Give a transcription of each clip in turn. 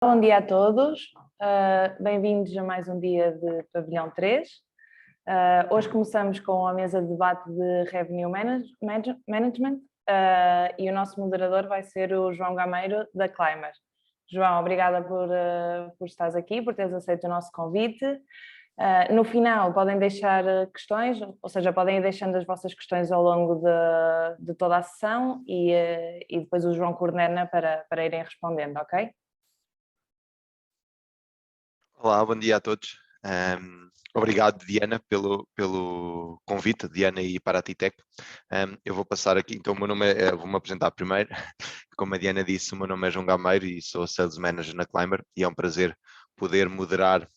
Bom dia a todos, bem-vindos a mais um dia de Pavilhão 3. Hoje começamos com a mesa de debate de Revenue Management e o nosso moderador vai ser o João Gameiro, da Climber. João, obrigada por estares aqui, por teres aceito o nosso convite. No final podem deixar questões, ou seja, podem ir deixando as vossas questões ao longo de toda a sessão e depois o João coordena para irem respondendo, ok? Olá, bom dia a todos. Obrigado, Diana, pelo convite, Diana e Paratitec. Eu vou passar aqui, então o meu nome vou-me apresentar primeiro. Como a Diana disse, o meu nome é João Gameiro e sou Sales Manager na Climber e é um prazer poder moderar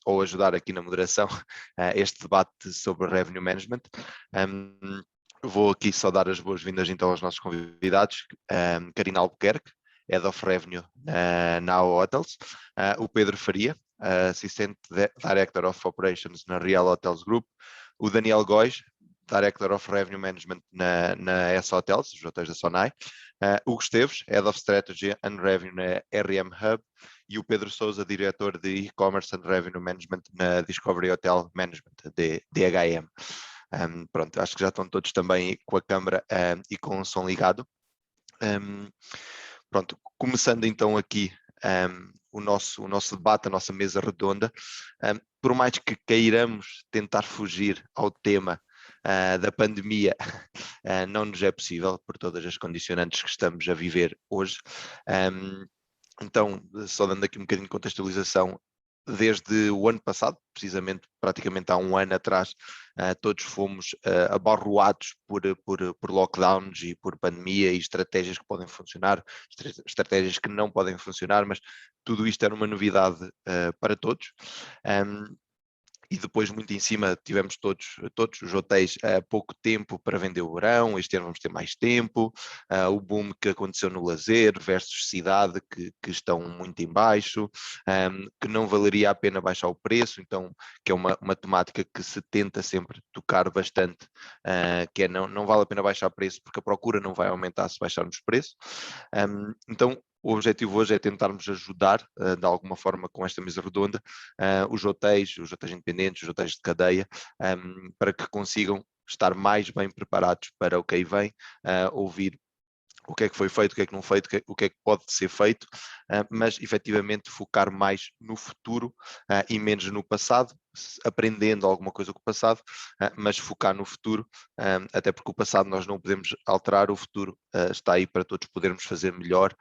ou ajudar aqui na moderação este debate sobre Revenue Management. Vou aqui só dar as boas-vindas então aos nossos convidados, Karina Albuquerque, Head of Revenue na AO Hotels, o Pedro Faria, Assistant Director of Operations na Real Hotels Group, o Daniel Góis, Director of Revenue Management na S Hotels, os hotéis da Sonai, Hugo Esteves, Head of Strategy and Revenue na RM Hub, e o Pedro Sousa, Diretor de E-Commerce and Revenue Management na Discovery Hotel Management, DHM. Pronto, acho que já estão todos também com a câmara e com o som ligado. Pronto, começando então aqui o nosso debate, a nossa mesa redonda, por mais que queiramos tentar fugir ao tema da pandemia, não nos é possível por todas as condicionantes que estamos a viver hoje. Então, só dando aqui um bocadinho de contextualização, desde o ano passado, precisamente praticamente há um ano atrás, todos fomos abarroados por lockdowns e por pandemia e estratégias que podem funcionar, estratégias que não podem funcionar, mas tudo isto era uma novidade para todos. E depois muito em cima tivemos todos os hotéis pouco tempo para vender o verão, este ano vamos ter mais tempo, o boom que aconteceu no lazer versus cidade que estão muito em baixo, que não valeria a pena baixar o preço, então que é uma temática que se tenta sempre tocar bastante, que é não vale a pena baixar o preço porque a procura não vai aumentar se baixarmos o preço. Então o objetivo hoje é tentarmos ajudar, de alguma forma, com esta mesa redonda, os hotéis independentes, os hotéis de cadeia, para que consigam estar mais bem preparados para o que aí vem, ouvir o que é que foi feito, o que é que não foi feito, o que é que pode ser feito, mas efetivamente focar mais no futuro e menos no passado, aprendendo alguma coisa com o passado, mas focar no futuro, até porque o passado nós não podemos alterar, o futuro está aí para todos podermos fazer melhor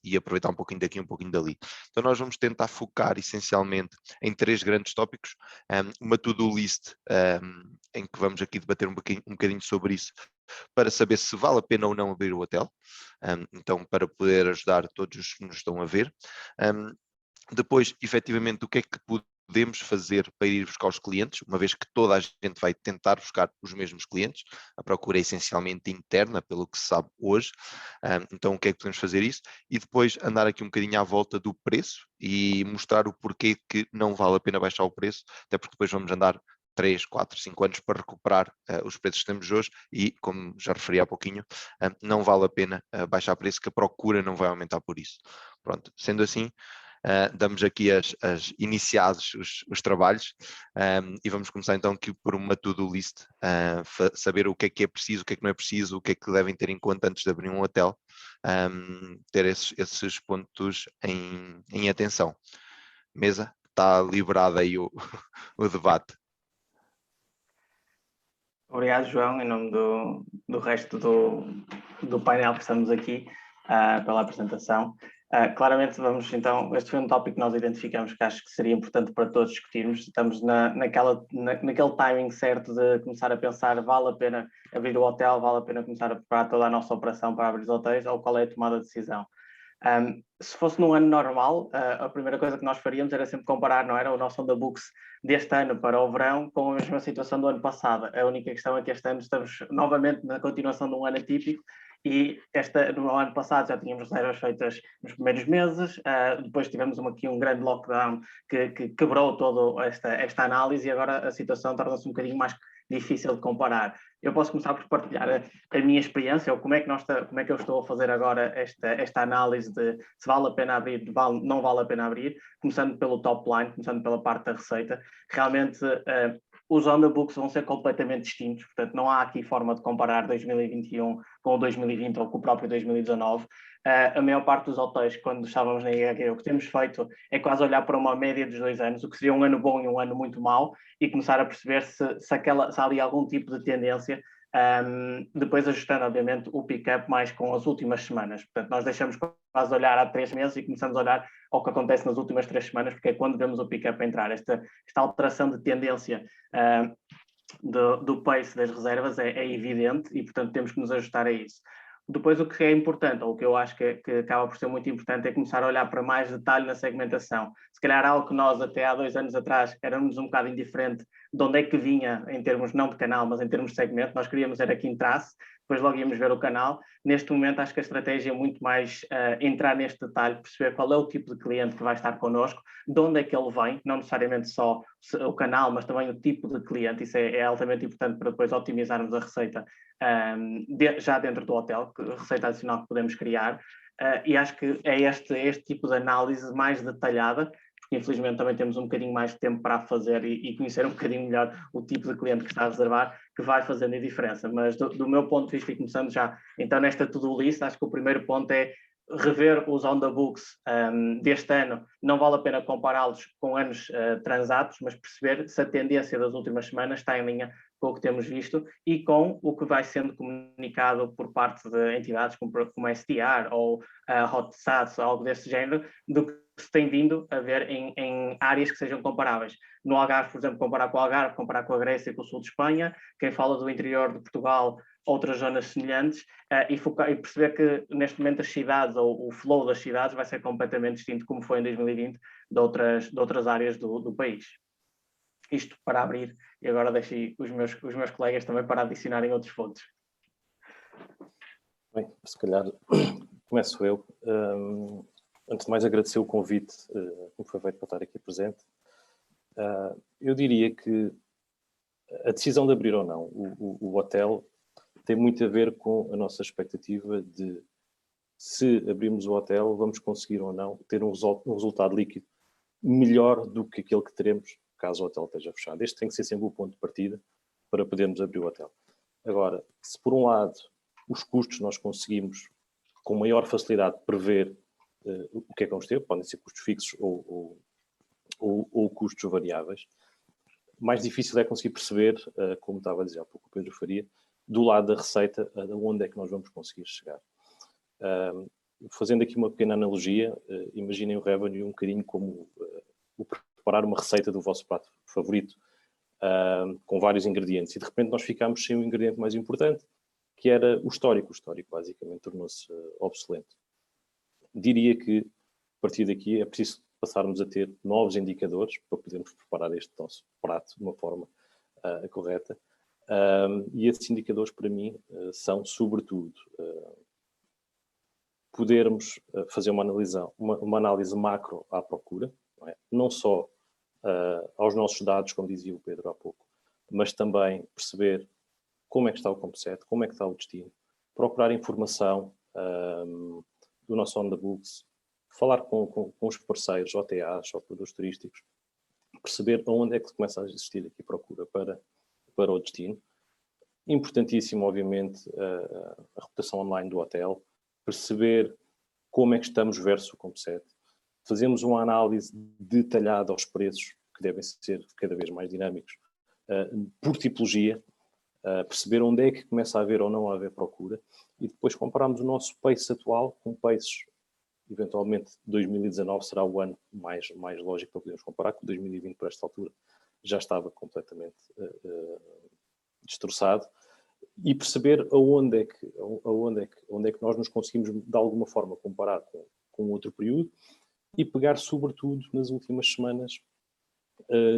e aproveitar um pouquinho daqui, um pouquinho dali. Então nós vamos tentar focar essencialmente em 3 grandes tópicos, uma to-do list em que vamos aqui debater um bocadinho sobre isso, para saber se vale a pena ou não abrir o hotel, então para poder ajudar todos os que nos estão a ver. Depois, efetivamente, o que é que podemos fazer para ir buscar os clientes, uma vez que toda a gente vai tentar buscar os mesmos clientes, a procura é essencialmente interna, pelo que se sabe hoje, então o que é que podemos fazer isso? E depois andar aqui um bocadinho à volta do preço e mostrar o porquê que não vale a pena baixar o preço, até porque depois vamos andar 3, 4, 5 anos para recuperar os preços que temos hoje e, como já referi há pouquinho, não vale a pena baixar preço, que a procura não vai aumentar por isso. Pronto, sendo assim, damos aqui iniciados os trabalhos e vamos começar então aqui por uma to-do list, saber o que é preciso, o que é que não é preciso, o que é que devem ter em conta antes de abrir um hotel, ter esses pontos em atenção. Mesa, está liberado aí o debate. Obrigado, João, em nome do resto do painel que estamos aqui, pela apresentação. Claramente vamos então, este foi um tópico que nós identificamos que acho que seria importante para todos discutirmos. Estamos naquele timing certo de começar a pensar, vale a pena abrir o hotel, vale a pena começar a preparar toda a nossa operação para abrir os hotéis, ou qual é a tomada de decisão. Se fosse num ano normal, a primeira coisa que nós faríamos era sempre comparar, não era, o nosso on the books deste ano para o verão com a mesma situação do ano passado. A única questão é que este ano estamos novamente na continuação de um ano atípico e no ano passado já tínhamos reservas feitas nos primeiros meses, depois tivemos aqui um grande lockdown que quebrou toda esta análise e agora a situação torna-se um bocadinho mais difícil de comparar. Eu posso começar por partilhar a minha experiência, ou como é que eu estou a fazer agora esta análise de se vale a pena abrir, não vale a pena abrir, começando pelo top line, começando pela parte da receita. Realmente, os on the books vão ser completamente distintos, portanto não há aqui forma de comparar 2021 com o 2020 ou com o próprio 2019. A maior parte dos hotéis, quando estávamos na IHG, o que temos feito é quase olhar para uma média dos 2 anos, o que seria um ano bom e um ano muito mau, e começar a perceber se há ali algum tipo de tendência, depois ajustando, obviamente, o pick-up mais com as últimas semanas. Portanto, nós deixamos quase olhar há 3 meses e começamos a olhar ao que acontece nas últimas 3 semanas, porque é quando vemos o pick-up entrar. Esta alteração de tendência do pace das reservas é evidente e, portanto, temos que nos ajustar a isso. Depois, o que é importante, ou o que eu acho que acaba por ser muito importante, é começar a olhar para mais detalhe na segmentação. Se calhar algo que nós até há 2 anos atrás éramos um bocado indiferente de onde é que vinha, em termos não de canal, mas em termos de segmento, nós queríamos era quem trace, depois logo íamos ver o canal. Neste momento, acho que a estratégia é muito mais entrar neste detalhe, perceber qual é o tipo de cliente que vai estar connosco, de onde é que ele vem, não necessariamente só o canal, mas também o tipo de cliente. Isso é altamente importante para depois otimizarmos a receita já dentro do hotel, a receita adicional que podemos criar. E acho que é este tipo de análise mais detalhada, porque infelizmente também temos um bocadinho mais de tempo para fazer e conhecer um bocadinho melhor o tipo de cliente que está a reservar, que vai fazendo a diferença. Mas do meu ponto de vista, e começando já então nesta to-do list, acho que o primeiro ponto é rever os on the books deste ano. Não vale a pena compará-los com anos transatos, mas perceber se a tendência das últimas semanas está em linha com o que temos visto e com o que vai sendo comunicado por parte de entidades como a STR ou a HotSAT, algo desse género, do que se tem vindo a ver em áreas que sejam comparáveis. No Algarve, por exemplo, comparar com o Algarve, comparar com a Grécia e com o sul de Espanha. Quem fala do interior de Portugal, outras zonas semelhantes, e perceber que neste momento as cidades, ou o flow das cidades, vai ser completamente distinto como foi em 2020 de outras áreas do país. Isto para abrir, e agora deixei os meus colegas também para adicionarem outros pontos. Bem, se calhar começo eu. Antes de mais, agradecer o convite que me foi feito para estar aqui presente. Eu diria que a decisão de abrir ou não o hotel tem muito a ver com a nossa expectativa de, se abrirmos o hotel, vamos conseguir ou não ter um resultado líquido melhor do que aquele que teremos caso o hotel esteja fechado. Este tem que ser sempre o ponto de partida para podermos abrir o hotel. Agora, se por um lado os custos nós conseguimos com maior facilidade prever o que é que vamos ter, podem ser custos fixos ou custos variáveis, mais difícil é conseguir perceber, como estava a dizer há pouco o Pedro Faria, do lado da receita, de onde é que nós vamos conseguir chegar. Fazendo aqui uma pequena analogia, imaginem o revenue um bocadinho como o preparar uma receita do vosso prato favorito, com vários ingredientes, e de repente nós ficamos sem o ingrediente mais importante, que era o histórico. O histórico basicamente tornou-se obsoleto. Diria que, a partir daqui, é preciso passarmos a ter novos indicadores para podermos preparar este nosso prato de uma forma correta. E esses indicadores, para mim, são, sobretudo, podermos fazer uma análise macro à procura, não só aos nossos dados, como dizia o Pedro há pouco, mas também perceber como é que está o CompSet, como é que está o destino, procurar informação do nosso on the books, falar com os parceiros, OTAs, operadores turísticos, perceber onde é que começa a existir aqui procura para o destino. Importantíssimo, obviamente, a reputação online do hotel, perceber como é que estamos versus o CompSet. Fazemos uma análise detalhada aos preços, que devem ser cada vez mais dinâmicos, por tipologia, perceber onde é que começa a haver ou não a haver procura, e depois compararmos o nosso pace atual com paces. Eventualmente, 2019 será o ano mais lógico para podermos comparar, que 2020, por esta altura, já estava completamente destroçado, e perceber onde é que nós nos conseguimos, de alguma forma, comparar com outro período, e pegar, sobretudo, nas últimas semanas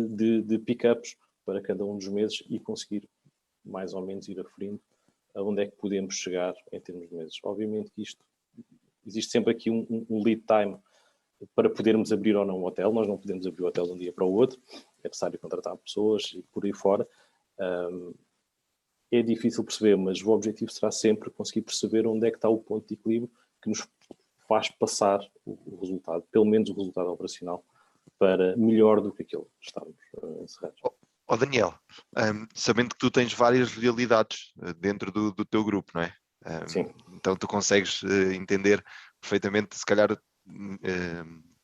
de pick-ups para cada um dos meses e conseguir, mais ou menos, ir aferindo aonde é que podemos chegar em termos de meses. Obviamente que existe sempre aqui um lead time para podermos abrir ou não um hotel. Nós não podemos abrir o hotel de um dia para o outro, é necessário contratar pessoas e por aí fora, É difícil perceber, mas o objetivo será sempre conseguir perceber onde é que está o ponto de equilíbrio que nos faz passar o resultado, pelo menos o resultado operacional, para melhor do que aquele que estávamos encerrados. Daniel, sabendo que tu tens várias realidades dentro do teu grupo, não é? Sim. Então tu consegues entender perfeitamente, se calhar,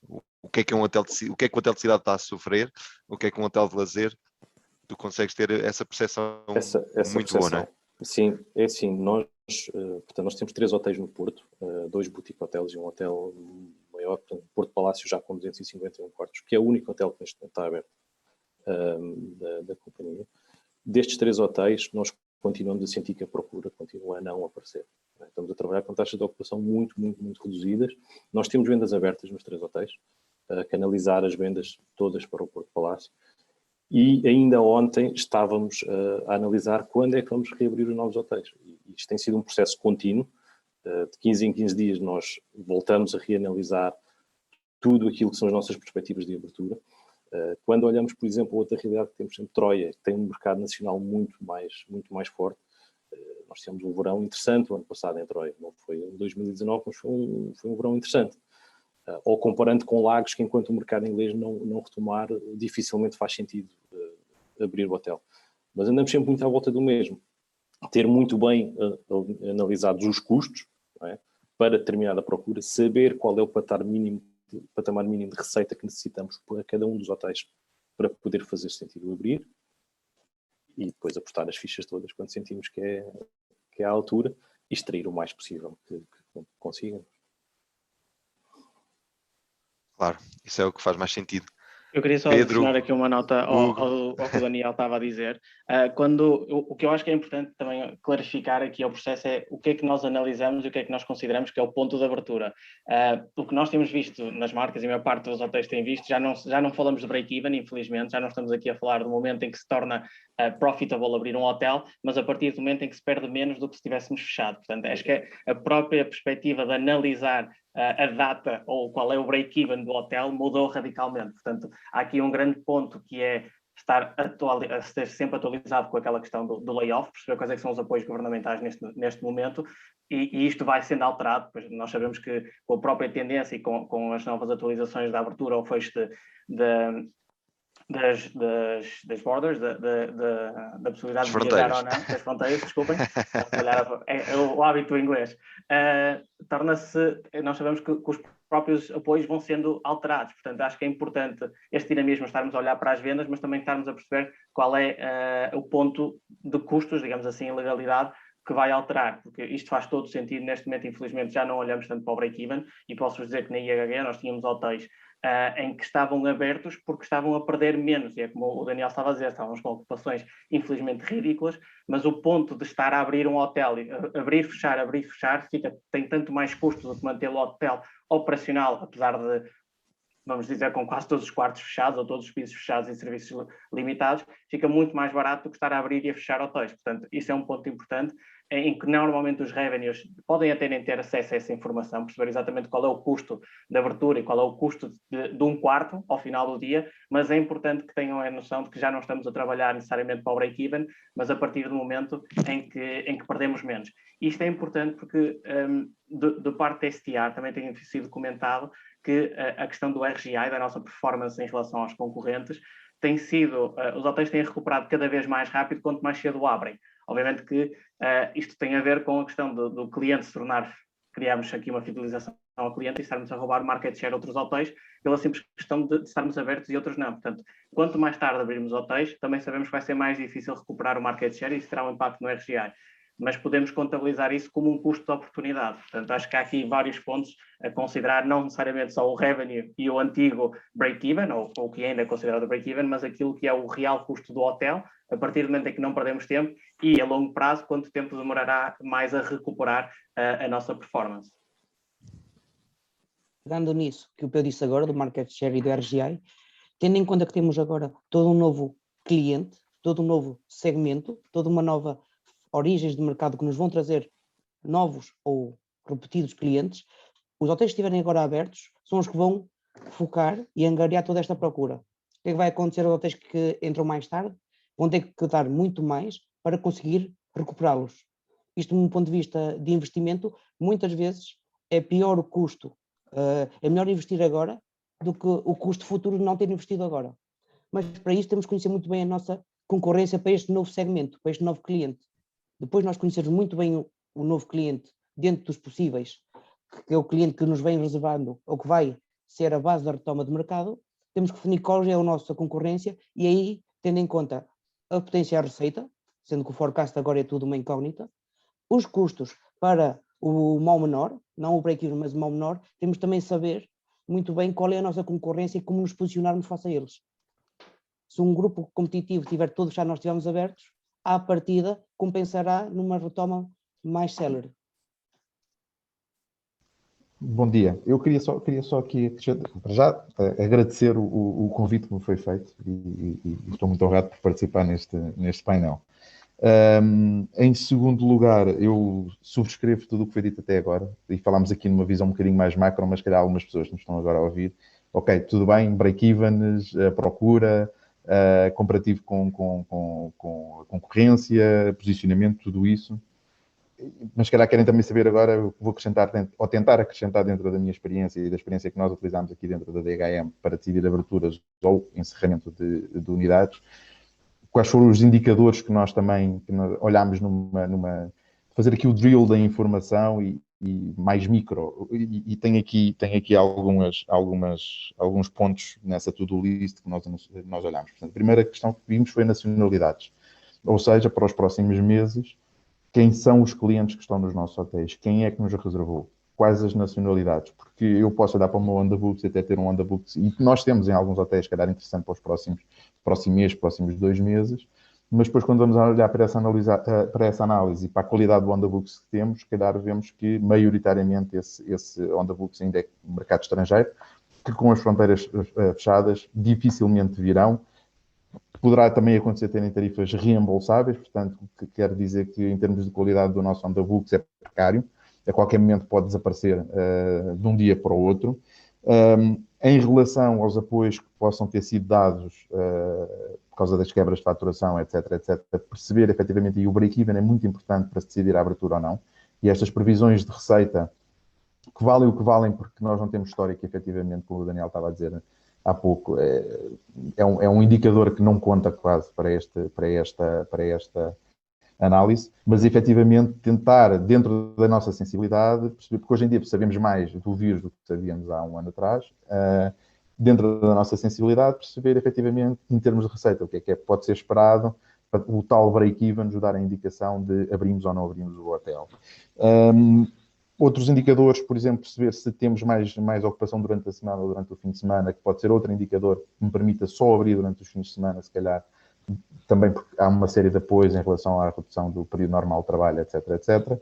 o que é que um hotel o que é que o hotel de cidade está a sofrer, o que é que um hotel de lazer. Tu consegues ter essa percepção essa muito percepção. boa, não é? Sim, é assim, portanto, nós temos 3 hotéis no Porto, 2 boutique hotéis e um hotel maior, portanto, Porto Palácio já com 251 quartos, que é o único hotel que neste momento está aberto da companhia. Destes 3 hotéis, nós continuamos a sentir que a procura continua a não aparecer. Estamos a trabalhar com taxas de ocupação muito reduzidas. Nós temos vendas abertas nos 3 hotéis, canalizar as vendas todas para o Porto Palácio. E ainda ontem estávamos a analisar quando é que vamos reabrir os novos hotéis. E isto tem sido um processo contínuo. De 15 em 15 dias nós voltamos a reanalisar tudo aquilo que são as nossas perspectivas de abertura. Quando olhamos, por exemplo, outra realidade que temos em Troia, que tem um mercado nacional muito mais forte, nós tivemos um verão interessante o ano passado em Troia. Não foi em 2019, mas foi um verão interessante. Ou comparando com Lagos, que enquanto o mercado inglês não retomar, dificilmente faz sentido abrir o hotel. Mas andamos sempre muito à volta do mesmo. Ter muito bem analisados os custos, não é? Para determinada procura, saber qual é o patamar mínimo de receita que necessitamos para cada um dos hotéis para poder fazer sentido abrir, e depois apostar as fichas todas quando sentimos que é a altura e extrair o mais possível que consigam. Claro, isso é o que faz mais sentido. Eu queria só adicionar aqui uma nota ao que o Daniel estava a dizer. O que eu acho que é importante também clarificar aqui ao processo é o que é que nós analisamos e o que é que nós consideramos que é o ponto de abertura. O que nós temos visto nas marcas, e a maior parte dos hotéis tem visto, já não falamos de break-even, infelizmente, já não estamos aqui a falar do momento em que se torna profitable abrir um hotel, mas a partir do momento em que se perde menos do que se estivéssemos fechado. Portanto, acho que a própria perspectiva de analisar a data ou qual é o break-even do hotel mudou radicalmente. Portanto, há aqui um grande ponto que é estar sempre atualizado com aquela questão do layoff, perceber quais é que são os apoios governamentais neste momento, e isto vai sendo alterado, pois nós sabemos que com a própria tendência e com as novas atualizações da abertura ou fecho das borders, da possibilidade de viajar ou não, das fronteiras, desculpem, é o hábito inglês. Nós sabemos que os próprios apoios vão sendo alterados, portanto acho que é importante este dinamismo, estarmos a olhar para as vendas, mas também estarmos a perceber qual é o ponto de custos, digamos assim, em legalidade, que vai alterar, porque isto faz todo sentido. Neste momento, infelizmente, já não olhamos tanto para o break-even, e posso dizer que na IHH nós tínhamos hotéis em que estavam abertos porque estavam a perder menos, e é como o Daniel estava a dizer, estávamos com ocupações infelizmente ridículas, mas o ponto de estar a abrir um hotel, abrir, fechar, tem tanto mais custo do que manter o hotel operacional, apesar de, vamos dizer, com quase todos os quartos fechados ou todos os pisos fechados e serviços limitados, fica muito mais barato do que estar a abrir e a fechar hotéis. Portanto, isso é um ponto importante, em que normalmente os revenues podem até nem ter acesso a essa informação, perceber exatamente qual é o custo de abertura e qual é o custo de um quarto ao final do dia, mas é importante que tenham a noção de que já não estamos a trabalhar necessariamente para o break-even, mas a partir do momento em que perdemos menos. Isto é importante porque, do parte da STR, também tem sido comentado que a questão do RGI, da nossa performance em relação aos concorrentes, tem sido, os hotéis têm recuperado cada vez mais rápido quanto mais cedo abrem. Obviamente que isto tem a ver com a questão do cliente se tornar, criamos aqui uma fidelização ao cliente e estarmos a roubar market share a outros hotéis pela simples questão de estarmos abertos e outros não. Portanto, quanto mais tarde abrirmos hotéis, também sabemos que vai ser mais difícil recuperar o market share e isso terá um impacto no RGI. Mas podemos contabilizar isso como um custo de oportunidade. Portanto, acho que há aqui vários pontos a considerar, não necessariamente só o revenue e o antigo break-even, ou o que ainda é considerado break-even, mas aquilo que é o real custo do hotel, a partir do momento em que não perdemos tempo, e a longo prazo, quanto tempo demorará mais a recuperar a nossa performance. Pegando nisso que o Pedro disse agora, do market share e do RGI, tendo em conta que temos agora todo um novo cliente, todo um novo segmento, toda uma nova origens de mercado que nos vão trazer novos ou repetidos clientes, os hotéis que estiverem agora abertos são os que vão focar e angariar toda esta procura. O que é que vai acontecer aos hotéis que entram mais tarde? vão ter que dar muito mais para conseguir recuperá-los. Isto, de um ponto de vista de investimento, muitas vezes é pior o custo. É melhor investir agora do que o custo futuro de não ter investido agora. Mas para isso temos que conhecer muito bem a nossa concorrência para este novo segmento, para este novo cliente. Depois nós conhecermos muito bem o novo cliente dentro dos possíveis, que é o cliente que nos vem reservando ou que vai ser a base da retoma de mercado, temos que definir qual é a nossa concorrência e aí, tendo em conta a potência à receita, sendo que o forecast agora é tudo uma incógnita, os custos para o mal menor, não o break-even, mas o mal menor, temos também de saber muito bem qual é a nossa concorrência e como nos posicionarmos face a eles. Se um grupo competitivo tiver todos já nós estivermos abertos, à partida compensará numa retoma mais célere. Bom dia. Eu queria só aqui, para já, agradecer o convite que me foi feito e estou muito honrado por participar neste painel. Em segundo lugar, eu subscrevo tudo o que foi dito até agora e falámos aqui numa visão um bocadinho mais macro, mas calhar algumas pessoas que nos estão agora a ouvir. Ok, tudo bem, break-evens, procura, comparativo com a concorrência, posicionamento, tudo isso. Mas, se calhar, querem também saber agora, eu vou acrescentar, ou tentar acrescentar dentro da minha experiência e da experiência que nós utilizamos aqui dentro da DHM para decidir aberturas ou encerramento de unidades, quais foram os indicadores que nós também olhámos fazer aqui o drill da informação e mais micro, e tem aqui alguns pontos nessa to-do list que nós olhámos. Portanto, a primeira questão que vimos foi nacionalidades, ou seja, para os próximos meses, quem são os clientes que estão nos nossos hotéis? Quem é que nos reservou? Quais as nacionalidades? Porque eu posso olhar para o meu on the books e até ter um on the books, e nós temos em alguns hotéis, que era interessante para os próximos 2 meses, mas depois quando vamos olhar para essa análise e para a qualidade do on the books que temos, se calhar vemos que maioritariamente esse on the books ainda é mercado estrangeiro, que com as fronteiras fechadas dificilmente virão. Poderá também acontecer terem tarifas reembolsáveis, portanto, o que quer dizer que em termos de qualidade do nosso on the books é precário, a qualquer momento pode desaparecer de um dia para o outro. Em relação aos apoios que possam ter sido dados por causa das quebras de faturação, etc., perceber efetivamente, e o break-even é muito importante para se decidir a abertura ou não, e estas previsões de receita que valem o que valem, porque nós não temos histórico, efetivamente, como o Daniel estava a dizer há pouco, é um indicador que não conta quase para esta análise, mas efetivamente tentar, dentro da nossa sensibilidade, perceber, porque hoje em dia sabemos mais do vírus do que sabíamos há um ano atrás, dentro da nossa sensibilidade, perceber efetivamente, em termos de receita, o que é que pode ser esperado, para o tal break-even nos dar a indicação de abrimos ou não abrimos o hotel. Outros indicadores, por exemplo, perceber se temos mais ocupação durante a semana ou durante o fim de semana, que pode ser outro indicador que me permita só abrir durante os fins de semana, se calhar, também porque há uma série de apoios em relação à redução do período normal de trabalho, etc.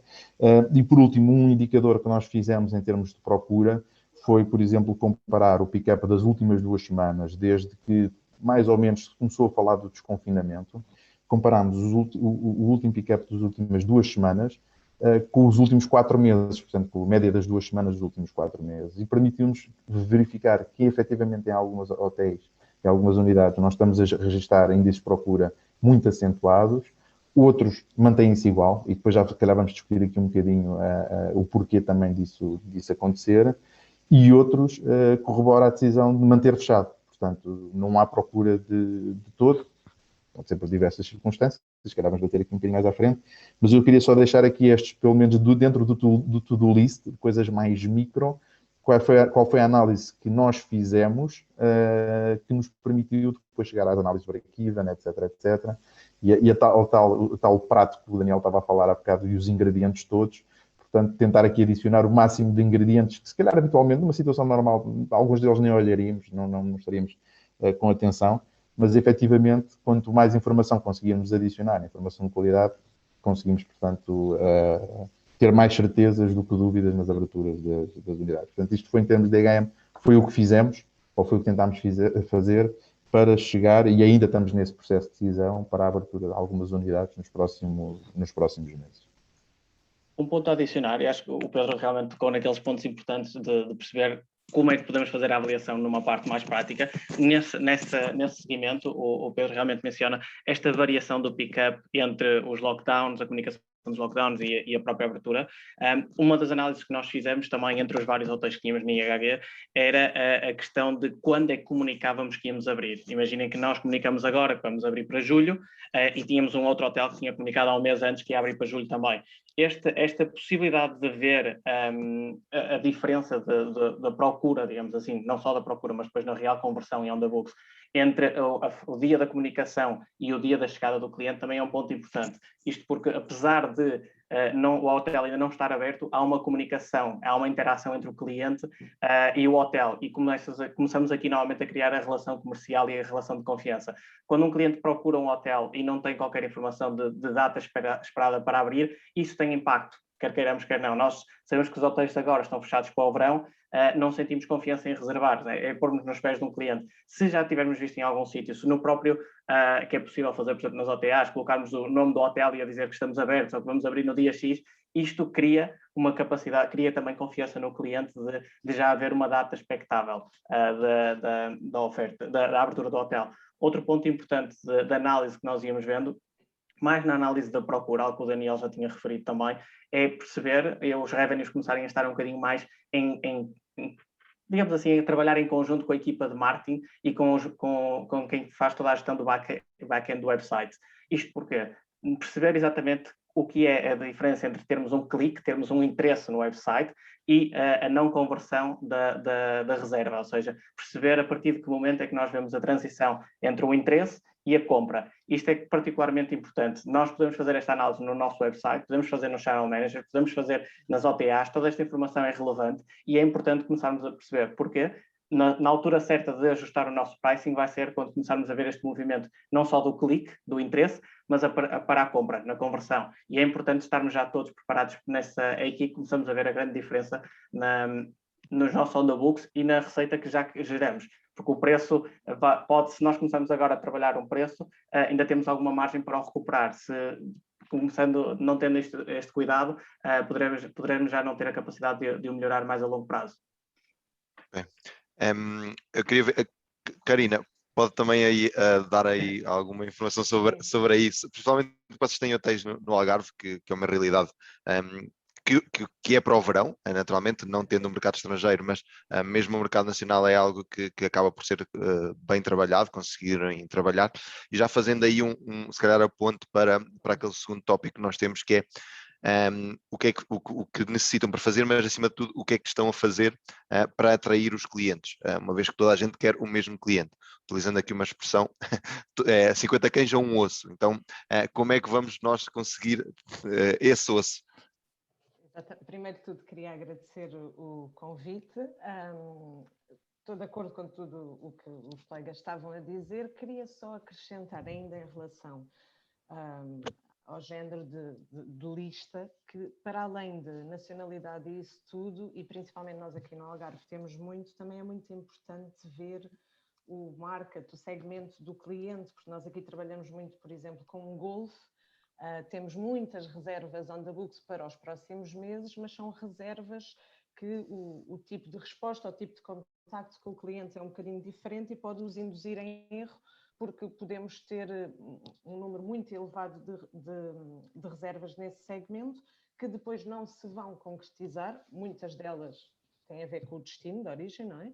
E, por último, um indicador que nós fizemos em termos de procura foi, por exemplo, comparar o pick-up das últimas 2 semanas, desde que mais ou menos se começou a falar do desconfinamento, comparámos o último pick-up das últimas 2 semanas com os últimos 4 meses, portanto, com a média das 2 semanas dos últimos 4 meses, e permitiu-nos verificar que, efetivamente, em alguns hotéis, em algumas unidades, nós estamos a registrar índices de procura muito acentuados, outros mantêm-se igual, e depois já, se calhar, vamos discutir aqui um bocadinho o porquê também disso acontecer, e outros corrobora a decisão de manter fechado. Portanto, não há procura de todo, pode ser por diversas circunstâncias, se calhar vamos bater aqui um bocadinho mais à frente, mas eu queria só deixar aqui estes, pelo menos dentro do to-do list, de coisas mais micro, qual foi a análise que nós fizemos que nos permitiu depois chegar às análises break-even, etc. E o tal prato que o Daniel estava a falar há bocado e os ingredientes todos, portanto, tentar aqui adicionar o máximo de ingredientes que, se calhar, habitualmente, numa situação normal, alguns deles nem olharíamos, não estaríamos com atenção, mas, efetivamente, quanto mais informação conseguirmos adicionar, informação de qualidade, conseguimos, portanto, ter mais certezas do que dúvidas nas aberturas das unidades. Portanto, isto foi, em termos de DHM, foi o que fizemos, ou foi o que tentámos fazer para chegar, e ainda estamos nesse processo de decisão, para a abertura de algumas unidades nos próximos meses. Um ponto a adicionar, e acho que o Pedro realmente tocou naqueles pontos importantes de perceber como é que podemos fazer a avaliação numa parte mais prática. Nesse seguimento, o Pedro realmente menciona esta variação do pick-up entre os lockdowns, a comunicação dos lockdowns e a própria abertura. Uma das análises que nós fizemos também entre os vários hotéis que tínhamos na IHG era a questão de quando é que comunicávamos que íamos abrir. Imaginem que nós comunicamos agora que vamos abrir para julho e tínhamos um outro hotel que tinha comunicado há um mês antes que ia abrir para julho também. Esta possibilidade de ver a diferença da procura, digamos assim, não só da procura, mas depois na real conversão em on the books, entre o dia da comunicação e o dia da chegada do cliente também é um ponto importante. Isto porque, apesar de o hotel ainda não estar aberto, há uma comunicação, há uma interação entre o cliente e o hotel, e começamos aqui novamente a criar a relação comercial e a relação de confiança. Quando um cliente procura um hotel e não tem qualquer informação de data esperada para abrir, isso tem impacto, quer queiramos, quer não. Nós sabemos que os hotéis agora estão fechados para o verão, não sentimos confiança em reservar, é pôr-nos nos pés de um cliente. Se já tivermos visto em algum sítio, se no próprio, que é possível fazer, por exemplo, nas OTAs, colocarmos o nome do hotel e a dizer que estamos abertos ou que vamos abrir no dia X, isto cria uma capacidade, cria também confiança no cliente de já haver uma data expectável da oferta, da abertura do hotel. Outro ponto importante de análise que nós íamos vendo, mais na análise da procura, algo que o Daniel já tinha referido também, é perceber os revenues começarem a estar um bocadinho mais digamos assim, a trabalhar em conjunto com a equipa de marketing e com quem faz toda a gestão do back-end do website. Isto porque perceber exatamente o que é a diferença entre termos um clique, termos um interesse no website e a não conversão da reserva, ou seja, perceber a partir de que momento é que nós vemos a transição entre o interesse e a compra. Isto é particularmente importante. Nós podemos fazer esta análise no nosso website, podemos fazer no Channel Manager, podemos fazer nas OTAs, toda esta informação é relevante e é importante começarmos a perceber porquê. Na altura certa de ajustar o nosso pricing vai ser quando começarmos a ver este movimento, não só do clique, do interesse, mas para a compra, na conversão. E é importante estarmos já todos preparados nessa. É aqui que começamos a ver a grande diferença nos nossos on the books e na receita que já geramos. Porque o preço se nós começarmos agora a trabalhar um preço, ainda temos alguma margem para o recuperar. Se não tendo este cuidado, poderemos já não ter a capacidade de o melhorar mais a longo prazo. Bem, eu queria ver, Karina, pode também aí dar aí alguma informação sobre isso, principalmente porque vocês têm hotéis no Algarve, que é uma realidade que é para o verão, naturalmente, não tendo um mercado estrangeiro, mas mesmo o mercado nacional é algo que acaba por ser bem trabalhado, conseguirem trabalhar, e já fazendo aí se calhar a ponte para aquele segundo tópico que nós temos, que é o que necessitam para fazer, mas acima de tudo o que é que estão a fazer para atrair os clientes, uma vez que toda a gente quer o mesmo cliente, utilizando aqui uma expressão 50 cães a um osso. Então como é que vamos nós conseguir esse osso? Primeiro de tudo queria agradecer o convite, estou de acordo com tudo o que os colegas estavam a dizer, queria só acrescentar ainda em relação ao género de lista, que para além de nacionalidade e isso tudo, e principalmente nós aqui no Algarve temos muito, também é muito importante ver o market, o segmento do cliente, porque nós aqui trabalhamos muito, por exemplo, com um golfe, temos muitas reservas on the books para os próximos meses, mas são reservas que o tipo de resposta, o tipo de contacto com o cliente é um bocadinho diferente e pode nos induzir em erro, porque podemos ter um número muito elevado de reservas nesse segmento que depois não se vão concretizar, muitas delas têm a ver com o destino de origem, não é?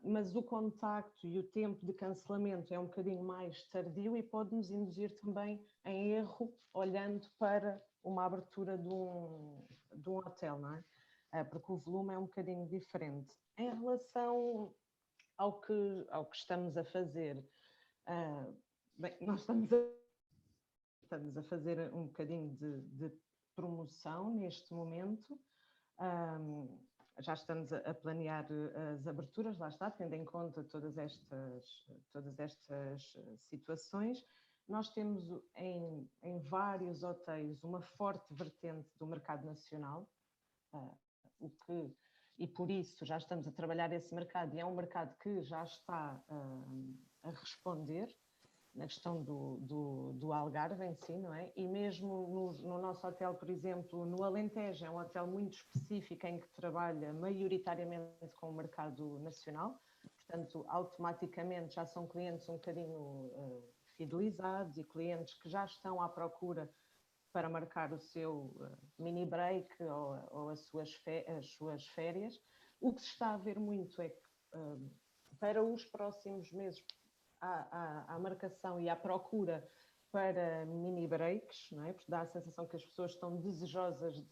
Mas o contacto e o tempo de cancelamento é um bocadinho mais tardio e pode nos induzir também em erro, olhando para uma abertura de um hotel, não é? Porque o volume é um bocadinho diferente. Em relação ao que estamos a fazer, bem, nós estamos a fazer um bocadinho de promoção neste momento. Já estamos a planear as aberturas, lá está, tendo em conta todas estas situações. Nós temos em vários hotéis uma forte vertente do mercado nacional, e por isso já estamos a trabalhar esse mercado, e é um mercado que já está a responder. na questão do Algarve em si, não é? E mesmo no nosso hotel, por exemplo, no Alentejo, é um hotel muito específico em que trabalha maioritariamente com o mercado nacional, portanto, automaticamente já são clientes um bocadinho fidelizados e clientes que já estão à procura para marcar o seu mini break ou as suas férias. O que se está a ver muito é que para os próximos meses há marcação e há procura para mini breaks, não é? Porque dá a sensação que as pessoas estão desejosas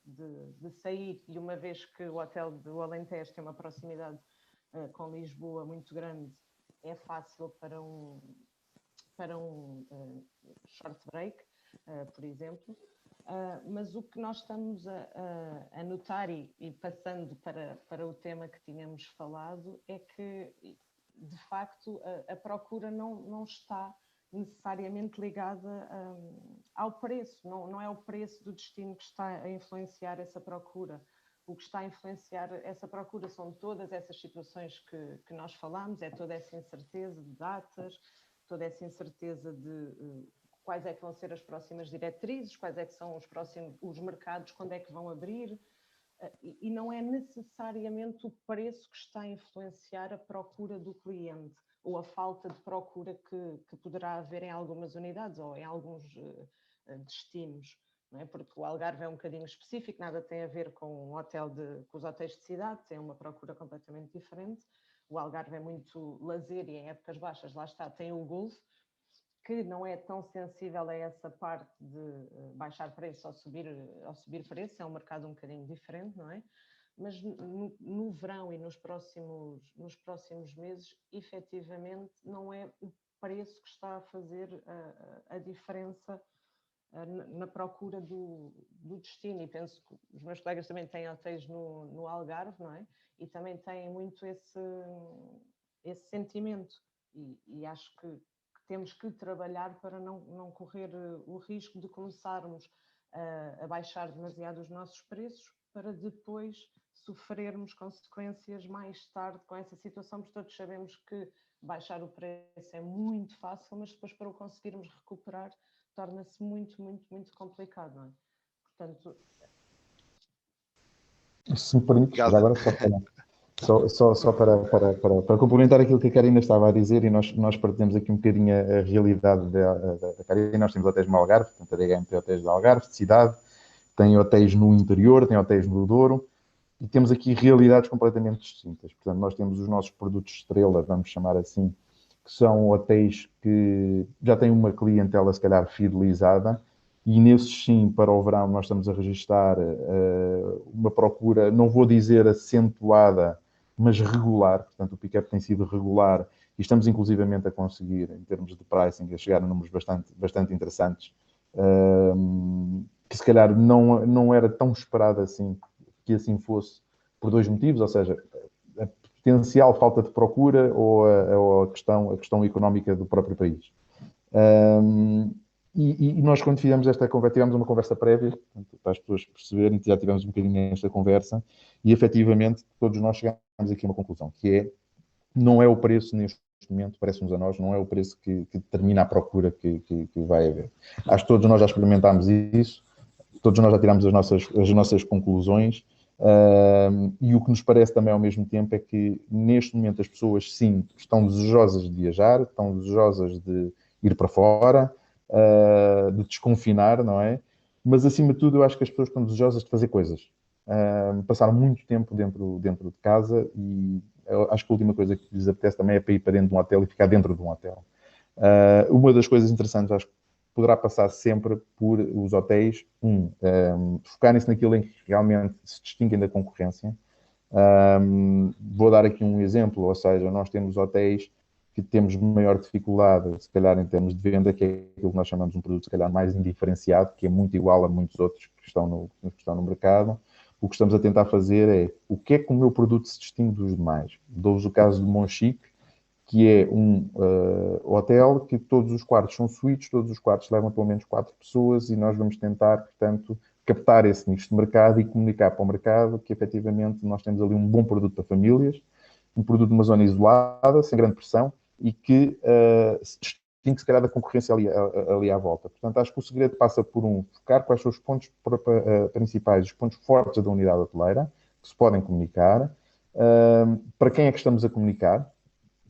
de sair, e uma vez que o hotel do Alentejo tem uma proximidade com Lisboa muito grande, é fácil para um short break, por exemplo. Mas o que nós estamos a notar, e passando para o tema que tínhamos falado, é que, de facto, a procura não está necessariamente ligada ao preço, não é o preço do destino que está a influenciar essa procura. O que está a influenciar essa procura são todas essas situações que nós falámos, é toda essa incerteza de datas, toda essa incerteza de quais é que vão ser as próximas diretrizes, quais é que são os mercados, quando é que vão abrir, e não é necessariamente o preço que está a influenciar a procura do cliente, ou a falta de procura que poderá haver em algumas unidades ou em alguns destinos, não é? Porque o Algarve é um bocadinho específico, nada tem a ver com com os hotéis de cidade, tem uma procura completamente diferente. O Algarve é muito lazer e em épocas baixas, lá está, tem o Golfo, que não é tão sensível a essa parte de baixar preço ou subir preço, é um mercado um bocadinho diferente, não é? Mas no verão e nos próximos meses, efetivamente, não é o preço que está a fazer a diferença na procura do destino. E penso que os meus colegas também têm hotéis no Algarve, não é? E também têm muito esse sentimento. E acho que temos que trabalhar para não correr o risco de começarmos a baixar demasiado os nossos preços para depois sofrermos consequências mais tarde com essa situação, porque todos sabemos que baixar o preço é muito fácil, mas depois para o conseguirmos recuperar torna-se muito, muito, muito complicado, não é? Portanto... Se me permite, já agora só para complementar aquilo que a Karina estava a dizer, e nós partilhamos aqui um bocadinho a realidade da Karina. Nós temos hotéis no Algarve, portanto a DHM tem hotéis do Algarve, de cidade, tem hotéis no interior, tem hotéis no Douro, e temos aqui realidades completamente distintas. Portanto, nós temos os nossos produtos estrela, vamos chamar assim, que são hotéis que já têm uma clientela, se calhar, fidelizada, e nesses sim, para o verão, nós estamos a registrar uma procura, não vou dizer acentuada, mas regular. Portanto, o pick-up tem sido regular e estamos inclusivamente a conseguir, em termos de pricing, a chegar a números bastante interessantes, que se calhar não era tão esperado assim, que assim fosse, por dois motivos, ou seja, a potencial falta de procura ou a questão económica do próprio país. E nós, quando fizemos esta conversa, tivemos uma conversa prévia, para as pessoas perceberem, já tivemos um bocadinho esta conversa, e efetivamente todos nós chegamos aqui a uma conclusão, que é, não é o preço neste momento, parece-nos a nós, não é o preço que determina a procura que vai haver. Acho que todos nós já experimentámos isso, todos nós já tiramos as nossas conclusões, e o que nos parece também ao mesmo tempo é que neste momento as pessoas sim estão desejosas de viajar, estão desejosas de ir para fora, de desconfinar, não é? Mas acima de tudo eu acho que as pessoas estão desejosas de fazer coisas. Passaram muito tempo dentro de casa, e eu acho que a última coisa que lhes apetece também é para ir para dentro de um hotel e ficar dentro de um hotel. Uma das coisas interessantes, acho que poderá passar sempre por os hotéis, focarem-se naquilo em que realmente se distinguem da concorrência. Vou dar aqui um exemplo, ou seja, nós temos hotéis que temos maior dificuldade, se calhar em termos de venda, que é aquilo que nós chamamos de um produto, se calhar, mais indiferenciado, que é muito igual a muitos outros que estão no mercado. O que estamos a tentar fazer é, o que é que o meu produto se distingue dos demais? Dou-vos o caso do Monchique, que é um hotel que todos os quartos são suítes, todos os quartos levam pelo menos 4 pessoas, e nós vamos tentar, portanto, captar esse nicho de mercado e comunicar para o mercado que, efetivamente, nós temos ali um bom produto para famílias, um produto numa zona isolada, sem grande pressão, e que se se calhar, da concorrência ali à volta. Portanto, acho que o segredo passa por focar quais são os pontos principais, os pontos fortes da unidade hoteleira, que se podem comunicar, para quem é que estamos a comunicar,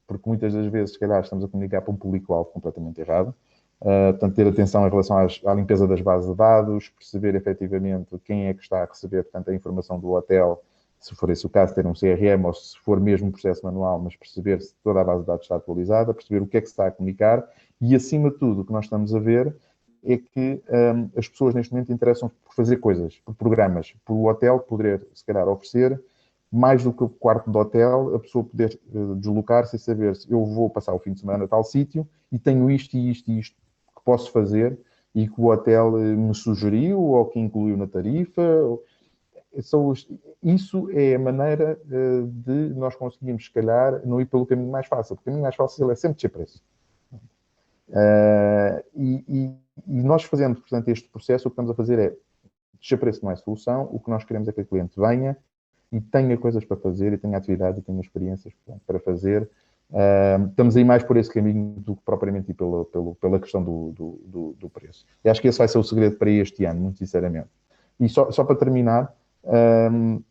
porque muitas das vezes, se calhar, estamos a comunicar para um público-alvo completamente errado. Portanto, ter atenção em relação à limpeza das bases de dados, perceber efetivamente quem é que está a receber, portanto, a informação do hotel, se for esse o caso, ter um CRM, ou se for mesmo um processo manual, mas perceber se toda a base de dados está atualizada, perceber o que é que se está a comunicar, e acima de tudo, o que nós estamos a ver é que as pessoas neste momento interessam por fazer coisas, por programas, por o hotel poder, se calhar, oferecer mais do que o quarto do hotel, a pessoa poder deslocar-se e saber se eu vou passar o fim de semana a tal sítio e tenho isto e isto e isto que posso fazer e que o hotel me sugeriu ou que incluiu na tarifa. Isso é a maneira de nós conseguirmos, se calhar, não ir pelo caminho mais fácil. O caminho mais fácil é sempre descer preço. E nós fazendo, portanto, este processo, o que estamos a fazer é descer preço não é solução, o que nós queremos é que o cliente venha e tenha coisas para fazer, e tenha atividade, e tenha experiências para fazer. Estamos aí mais por esse caminho do que propriamente pela questão do preço. E acho que esse vai ser o segredo para este ano, muito sinceramente. E só para terminar,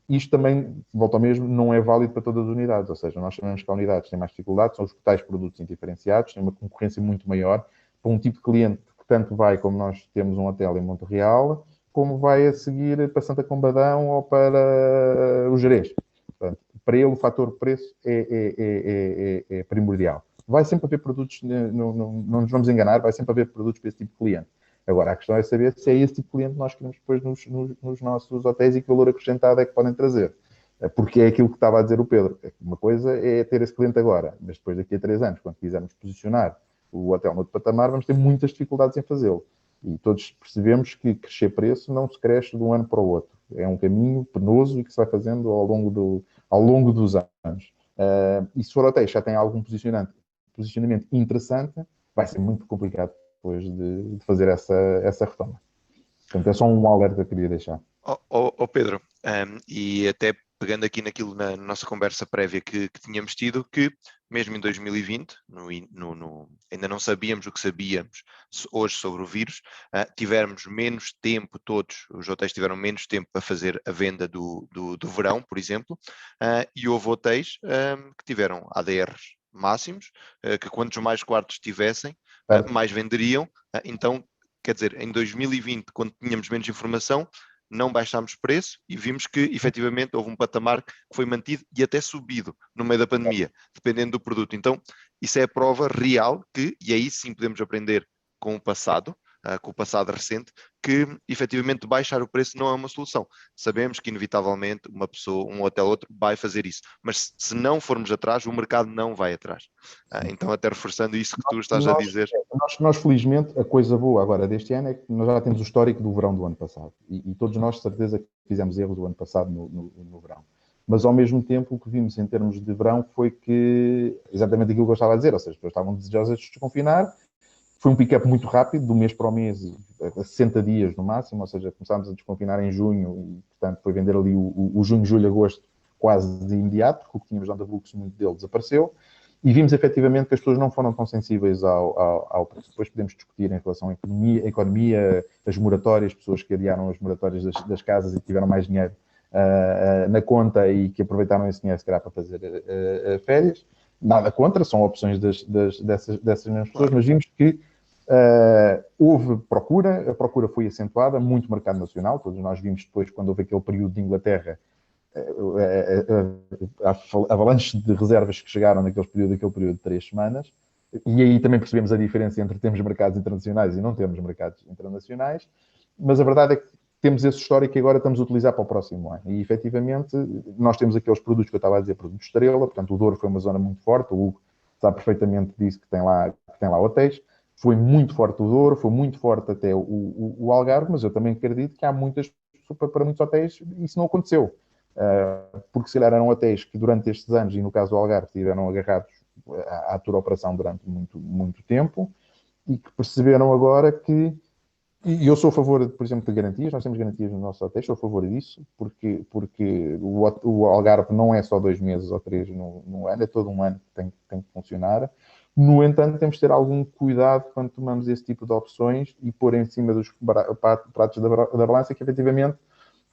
isto também, volto ao mesmo, não é válido para todas as unidades, ou seja, nós sabemos que há unidades que têm mais dificuldades, são os tais produtos indiferenciados, têm uma concorrência muito maior, para um tipo de cliente que tanto vai, como nós temos um hotel em Monte Real, como vai a seguir para Santa Combadão ou para o Gerês. Portanto, para ele o fator preço é primordial. Vai sempre haver produtos, não nos vamos enganar, vai sempre haver produtos para esse tipo de cliente. Agora, a questão é saber se é esse tipo de cliente que nós queremos depois nos nossos hotéis e que valor acrescentado é que podem trazer. Porque é aquilo que estava a dizer o Pedro. Uma coisa é ter esse cliente agora, mas depois daqui a 3 anos, quando quisermos posicionar o hotel no outro patamar, vamos ter muitas dificuldades em fazê-lo. E todos percebemos que crescer preço não se cresce de um ano para o outro. É um caminho penoso e que se vai fazendo ao longo dos anos. E se for hotéis já tem algum posicionamento interessante, vai ser muito complicado depois de fazer essa retoma. Portanto, é só um alerta que eu queria deixar. Pedro, e até pegando aqui naquilo na nossa conversa prévia que tínhamos tido, que mesmo em 2020, ainda não sabíamos o que sabíamos hoje sobre o vírus, tivemos menos tempo, todos os hotéis tiveram menos tempo para fazer a venda do verão, por exemplo, e houve hotéis que tiveram ADRs máximos, que quantos mais quartos tivessem, mais venderiam. Então, quer dizer, em 2020, quando tínhamos menos informação, não baixámos preço e vimos que, efetivamente, houve um patamar que foi mantido e até subido no meio da pandemia, dependendo do produto. Então, isso é a prova real que, e aí sim podemos aprender com o passado recente, que, efetivamente, baixar o preço não é uma solução. Sabemos que, inevitavelmente, uma pessoa, um hotel ou outro, vai fazer isso. Mas, se não formos atrás, o mercado não vai atrás. Então, até reforçando isso que tu estás a dizer. Nós, felizmente, a coisa boa agora deste ano é que nós já temos o histórico do verão do ano passado. E todos nós, de certeza, que fizemos erros do ano passado no verão. Mas, ao mesmo tempo, o que vimos em termos de verão foi que, exatamente aquilo que eu estava a dizer, ou seja, as pessoas estavam desejosas de desconfinar. Foi um pick-up muito rápido, do mês para o mês, a 60 dias no máximo, ou seja, começámos a desconfinar em junho e, portanto, foi vender ali o junho, julho, agosto quase de imediato, porque o que tínhamos dado a fluxo muito dele desapareceu, e vimos efetivamente que as pessoas não foram tão sensíveis ao preço. Depois podemos discutir em relação à economia, as moratórias, pessoas que adiaram as moratórias das casas e que tiveram mais dinheiro na conta e que aproveitaram esse dinheiro, se calhar, para fazer férias. Nada contra, são opções dessas mesmas pessoas, mas vimos que houve procura, a procura foi acentuada, muito mercado nacional, todos nós vimos depois, quando houve aquele período de Inglaterra, a avalanche de reservas que chegaram naquele período de 3 semanas, e aí também percebemos a diferença entre termos mercados internacionais e não termos mercados internacionais, mas a verdade é que temos esse histórico que agora estamos a utilizar para o próximo ano. E, efetivamente, nós temos aqueles produtos que eu estava a dizer, produtos estrela, portanto, o Douro foi uma zona muito forte, o Hugo sabe perfeitamente disso, que tem lá hotéis. Foi muito forte o Douro, foi muito forte até o Algarve, mas eu também acredito que há para muitos hotéis, isso não aconteceu. Porque, se calhar, eram hotéis que, durante estes anos, e no caso do Algarve, estiveram agarrados à tour operação durante muito, muito tempo, e que perceberam agora que. E eu sou a favor, por exemplo, de garantias, nós temos garantias nos nossos hotéis, sou a favor disso, porque o Algarve não é só 2 meses ou 3 no ano, é todo um ano que tem que funcionar, No entanto, temos de ter algum cuidado quando tomamos esse tipo de opções e pôr em cima dos pratos da balança que, efetivamente,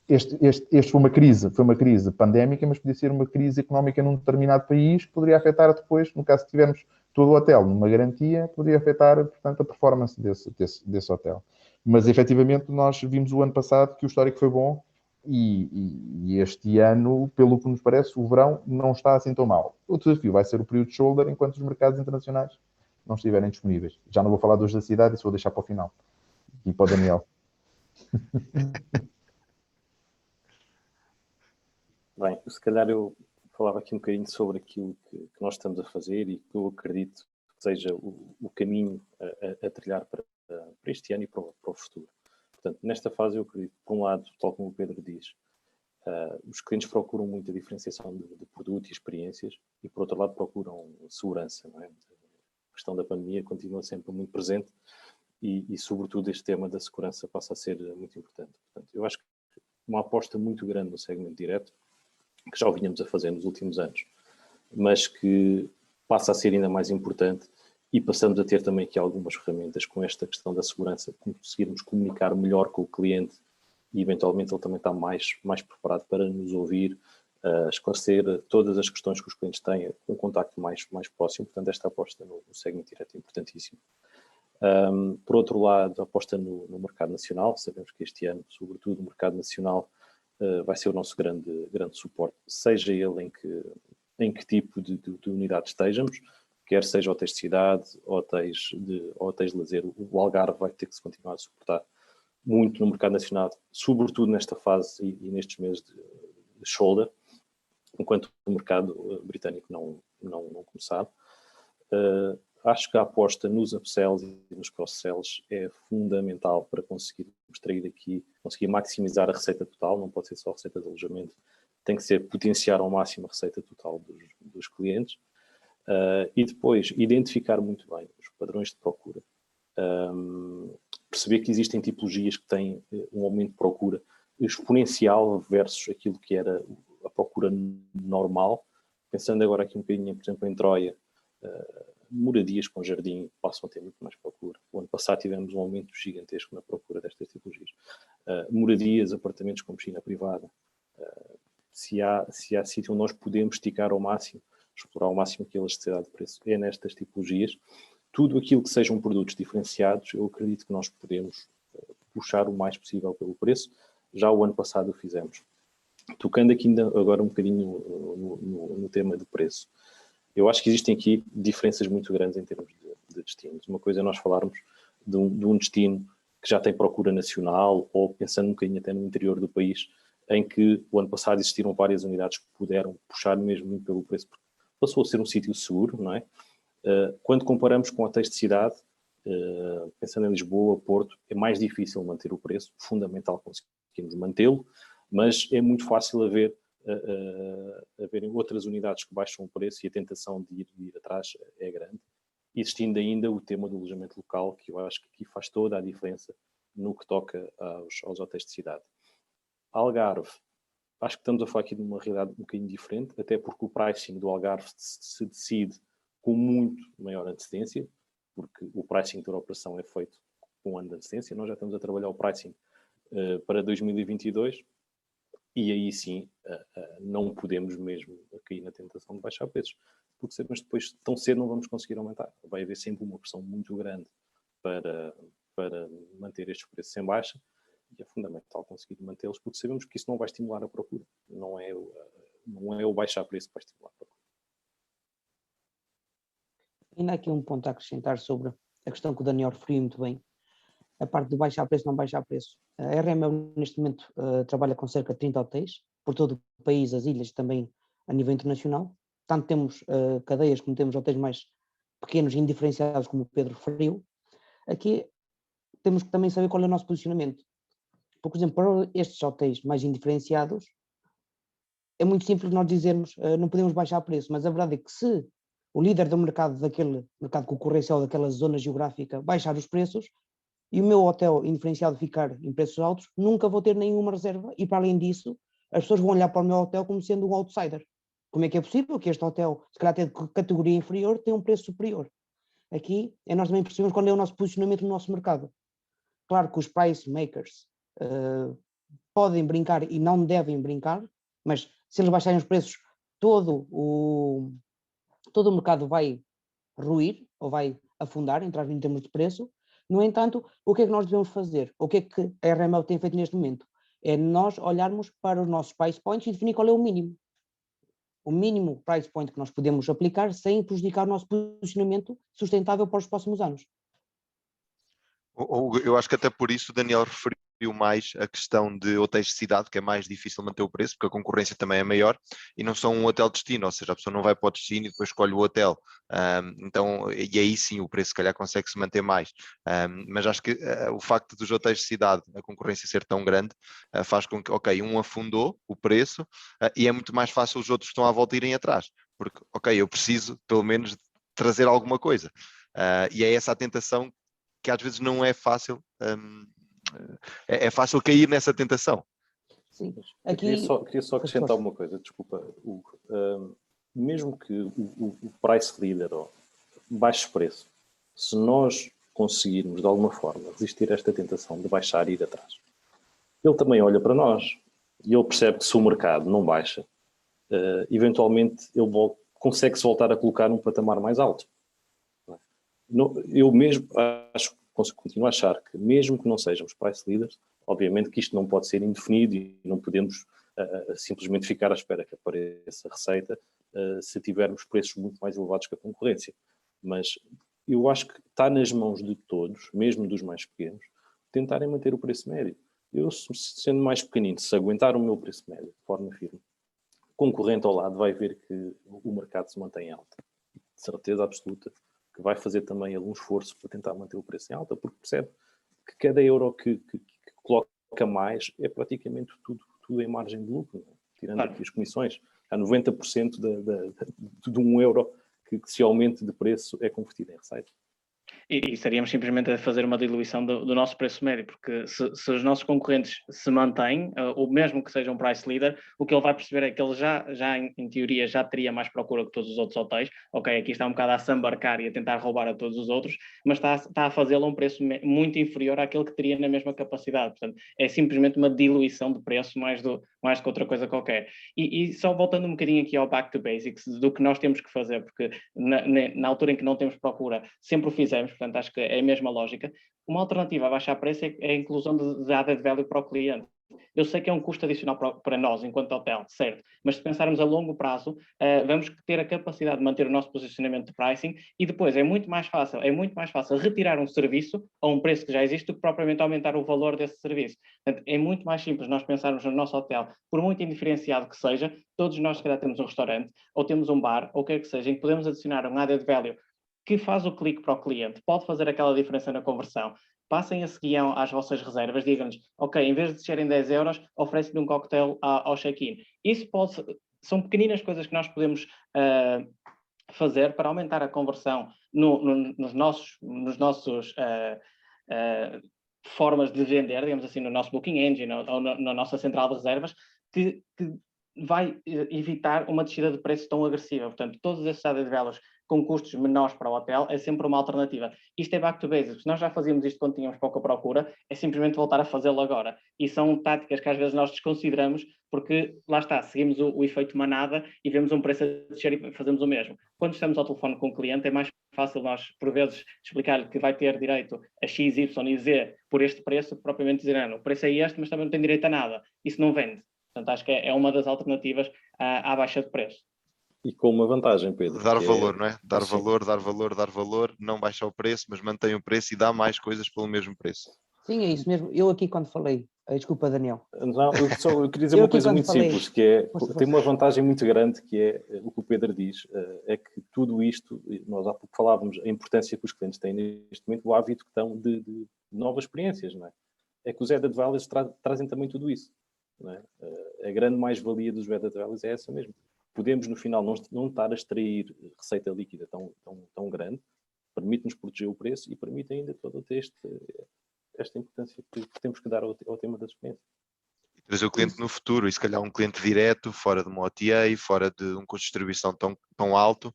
este foi uma crise pandémica, mas podia ser uma crise económica num determinado país que poderia afetar depois, no caso de tivermos todo o hotel numa garantia, poderia afetar, portanto, a performance desse hotel. Mas, efetivamente, nós vimos o ano passado que o histórico foi bom e este ano, pelo que nos parece, o verão não está assim tão mal. O desafio vai ser o período de shoulder enquanto os mercados internacionais não estiverem disponíveis. Já não vou falar dos da cidade, isso vou deixar para o final. E para o Daniel. Bem, se calhar eu falava aqui um bocadinho sobre aquilo que nós estamos a fazer e que eu acredito que seja o caminho a trilhar para este ano e para o futuro. Portanto, nesta fase eu acredito, por um lado, tal como o Pedro diz, os clientes procuram muita diferenciação de produto e experiências e, por outro lado, procuram segurança. Não é? A questão da pandemia continua sempre muito presente e, sobretudo, este tema da segurança passa a ser muito importante. Portanto, eu acho que uma aposta muito grande no segmento direto, que já o vinhamos a fazer nos últimos anos, mas que passa a ser ainda mais importante e passamos a ter também aqui algumas ferramentas com esta questão da segurança, conseguirmos comunicar melhor com o cliente e eventualmente ele também está mais preparado para nos ouvir, esclarecer todas as questões que os clientes têm, com um contacto mais próximo. Portanto, esta aposta no segmento direto é importantíssima. Por outro lado, a aposta no mercado nacional. Sabemos que este ano, sobretudo, o mercado nacional vai ser o nosso grande suporte, seja ele em que tipo de unidade estejamos, quer seja hotéis de cidade, hotéis de lazer. O Algarve vai ter que se continuar a suportar muito no mercado nacional, sobretudo nesta fase e nestes meses de shoulder, enquanto o mercado britânico não começar. Acho que a aposta nos upsells e nos cross-sells é fundamental para conseguirmos extrair aqui, conseguir maximizar a receita total. Não pode ser só a receita de alojamento, tem que ser potenciar ao máximo a receita total dos clientes. E depois identificar muito bem os padrões de procura. Perceber que existem tipologias que têm um aumento de procura exponencial versus aquilo que era a procura normal. Pensando agora aqui um bocadinho, por exemplo, em Troia, moradias com jardim passam a ter muito mais procura. O ano passado tivemos um aumento gigantesco na procura destas tipologias. Moradias, apartamentos com piscina privada. Se há sítio onde nós podemos esticar ao máximo, explorar ao máximo aquela elasticidade de preço, é nestas tipologias. Tudo aquilo que sejam produtos diferenciados, eu acredito que nós podemos puxar o mais possível pelo preço. Já o ano passado o fizemos. Tocando aqui ainda agora um bocadinho no tema de preço. Eu acho que existem aqui diferenças muito grandes em termos de destinos. Uma coisa é nós falarmos de um destino que já tem procura nacional, ou pensando um bocadinho até no interior do país, em que o ano passado existiram várias unidades que puderam puxar mesmo muito pelo preço, porque passou a ser um sítio seguro, não é? Quando comparamos com hotéis de cidade, pensando em Lisboa, Porto, é mais difícil manter o preço, fundamental conseguirmos mantê-lo, mas é muito fácil haverem outras unidades que baixam o preço e a tentação de ir atrás é grande. Existindo ainda o tema do alojamento local, que eu acho que aqui faz toda a diferença no que toca aos hotéis de cidade. Algarve, acho que estamos a falar aqui de uma realidade um bocadinho diferente, até porque o pricing do Algarve se decide com muito maior antecedência, porque o pricing da operação é feito com um ano de antecedência. Nós já estamos a trabalhar o pricing para 2022 e aí sim não podemos mesmo cair na tentação de baixar preços, porque sabemos que depois tão cedo não vamos conseguir aumentar. Vai haver sempre uma pressão muito grande para manter estes preços em baixa e é fundamental conseguir mantê-los, porque sabemos que isso não vai estimular a procura. Não é o baixar preço que vai estimular a procura. Ainda há aqui um ponto a acrescentar sobre a questão que o Daniel referiu muito bem, a parte do baixar preço, não baixar preço. A RML neste momento trabalha com cerca de 30 hotéis, por todo o país, as ilhas também a nível internacional. Tanto temos cadeias como temos hotéis mais pequenos e indiferenciados, como o Pedro referiu. Aqui temos que também saber qual é o nosso posicionamento. Por exemplo, para estes hotéis mais indiferenciados, é muito simples nós dizermos não podemos baixar preço, mas a verdade é que se o líder do mercado, daquele mercado concorrencial daquela zona geográfica, baixar os preços e o meu hotel indiferenciado ficar em preços altos, nunca vou ter nenhuma reserva e, para além disso, as pessoas vão olhar para o meu hotel como sendo um outsider. Como é que é possível que este hotel, se calhar até de categoria inferior, tenha um preço superior? aqui é nós também percebemos qual é o nosso posicionamento no nosso mercado. Claro que os price makers podem brincar e não devem brincar, mas se eles baixarem os preços, todo o mercado vai ruir ou vai afundar em termos de preço. No entanto, o que é que nós devemos fazer? O que é que a RML tem feito neste momento? É nós olharmos para os nossos price points e definir qual é o mínimo price point que nós podemos aplicar sem prejudicar o nosso posicionamento sustentável para os próximos anos. Eu acho que até por isso o Daniel referiu mais a questão de hotéis de cidade, que é mais difícil manter o preço, porque a concorrência também é maior, e não são um hotel destino, ou seja, a pessoa não vai para o destino e depois escolhe o hotel. Então, e aí sim o preço se calhar consegue se manter mais. Mas acho que o facto dos hotéis de cidade, a concorrência ser tão grande, faz com que, ok, um afundou o preço, e é muito mais fácil os outros que estão à volta irem atrás, porque, ok, eu preciso pelo menos trazer alguma coisa. E é essa a tentação que às vezes não é fácil, é fácil cair nessa tentação. Sim. Aqui... Queria só acrescentar uma coisa, desculpa, Hugo. Mesmo que o price leader ou baixe preço, se nós conseguirmos de alguma forma resistir a esta tentação de baixar e ir atrás, ele também olha para nós e ele percebe que se o mercado não baixa, eventualmente ele consegue-se voltar a colocar num patamar mais alto. Eu mesmo continuo a achar que, mesmo que não sejamos price leaders, obviamente que isto não pode ser indefinido e não podemos simplesmente ficar à espera que apareça receita se tivermos preços muito mais elevados que a concorrência. Mas eu acho que está nas mãos de todos, mesmo dos mais pequenos, tentarem manter o preço médio. Eu, sendo mais pequenino, se aguentar o meu preço médio de forma firme, o concorrente ao lado vai ver que o mercado se mantém alto. De certeza absoluta que vai fazer também algum esforço para tentar manter o preço em alta, porque percebe que cada euro que coloca mais é praticamente tudo em margem de lucro, não é? Tirando aqui as comissões. Há 90% de um euro que se aumente de preço é convertido em receita. E estaríamos simplesmente a fazer uma diluição do nosse preço médio, porque se os nossos concorrentes se mantêm, ou mesmo que sejam um price leader, o que ele vai perceber é que ele já em teoria, já teria mais procura que todos os outros hotéis. Ok, aqui está um bocado a sambarcar e a tentar roubar a todos os outros, mas está a fazê-lo a um preço muito inferior àquele que teria na mesma capacidade. Portanto, é simplesmente uma diluição de preço mais do que outra coisa qualquer. E só voltando um bocadinho aqui ao back to basics, do que nós temos que fazer, porque na altura em que não temos procura, sempre o fizemos, portanto acho que é a mesma lógica. Uma alternativa a baixar preço é a inclusão de added value para o cliente. Eu sei que é um custo adicional para nós, enquanto hotel, certo, mas se pensarmos a longo prazo, vamos ter a capacidade de manter o nosso posicionamento de pricing e depois é muito mais fácil retirar um serviço a um preço que já existe do que propriamente aumentar o valor desse serviço. Portanto, é muito mais simples nós pensarmos no nosso hotel, por muito indiferenciado que seja, todos nós se calhar temos um restaurante, ou temos um bar, ou o que é que seja, em que podemos adicionar um added value que faz o clique para o cliente, pode fazer aquela diferença na conversão. Passem esse guião às vossas reservas, digam-nos, ok, em vez de descerem 10 euros, oferece-lhe um cocktail ao check-in. Isso são pequeninas coisas que nós podemos fazer para aumentar a conversão nos nossos formas de vender, digamos assim, no nosso Booking Engine ou na nossa central de reservas, que vai evitar uma descida de preço tão agressiva. Portanto, todos esses added values com custos menores para o hotel é sempre uma alternativa. Isto é back to basics. Nós já fazíamos isto quando tínhamos pouca procura, é simplesmente voltar a fazê-lo agora. E são táticas que às vezes nós desconsideramos porque, lá está, seguimos o efeito manada e vemos um preço a descer e fazemos o mesmo. Quando estamos ao telefone com o cliente é mais fácil nós, por vezes, explicar-lhe que vai ter direito a X, Y e Z por este preço, propriamente dizer, não, o preço é este, mas também não tem direito a nada. Isso não vende. Portanto, acho que é uma das alternativas à baixa de preço. E com uma vantagem, Pedro. Dar valor, não é? Dar valor, não baixar o preço, mas mantém o preço e dá mais coisas pelo mesmo preço. Sim, é isso mesmo. Eu aqui quando falei, desculpa Daniel. Não, eu queria dizer uma coisa muito simples, que é, tem uma vantagem muito grande, que é o que o Pedro diz, é que tudo isto, nós há pouco falávamos, a importância que os clientes têm neste momento, o hábito que estão de novas experiências, não é? É que os added values trazem também tudo isso. Não é? A grande mais-valia dos added values é essa mesmo. Podemos, no final, não estar a extrair receita líquida tão grande, permite-nos proteger o preço e permite ainda toda esta importância que temos que dar ao tema da experiência. trazer o cliente no futuro, e se calhar um cliente direto, fora de uma OTA, fora de um custo de distribuição tão alto,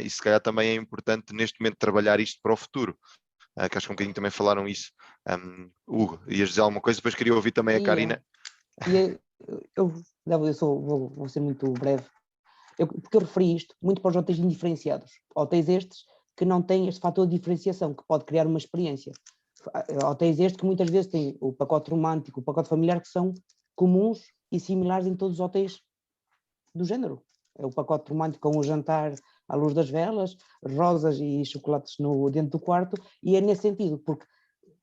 e se calhar também é importante neste momento trabalhar isto para o futuro, que acho que um bocadinho também falaram isso. Hugo, ias dizer alguma coisa, depois queria ouvir também a Karina. Vou ser muito breve, porque eu referi isto muito para os hotéis indiferenciados, hotéis estes que não têm este fator de diferenciação, que pode criar uma experiência. Hotéis estes que muitas vezes têm o pacote romântico, o pacote familiar, que são comuns e similares em todos os hotéis do género. É o pacote romântico com o jantar à luz das velas, rosas e chocolates dentro do quarto, e é nesse sentido, porque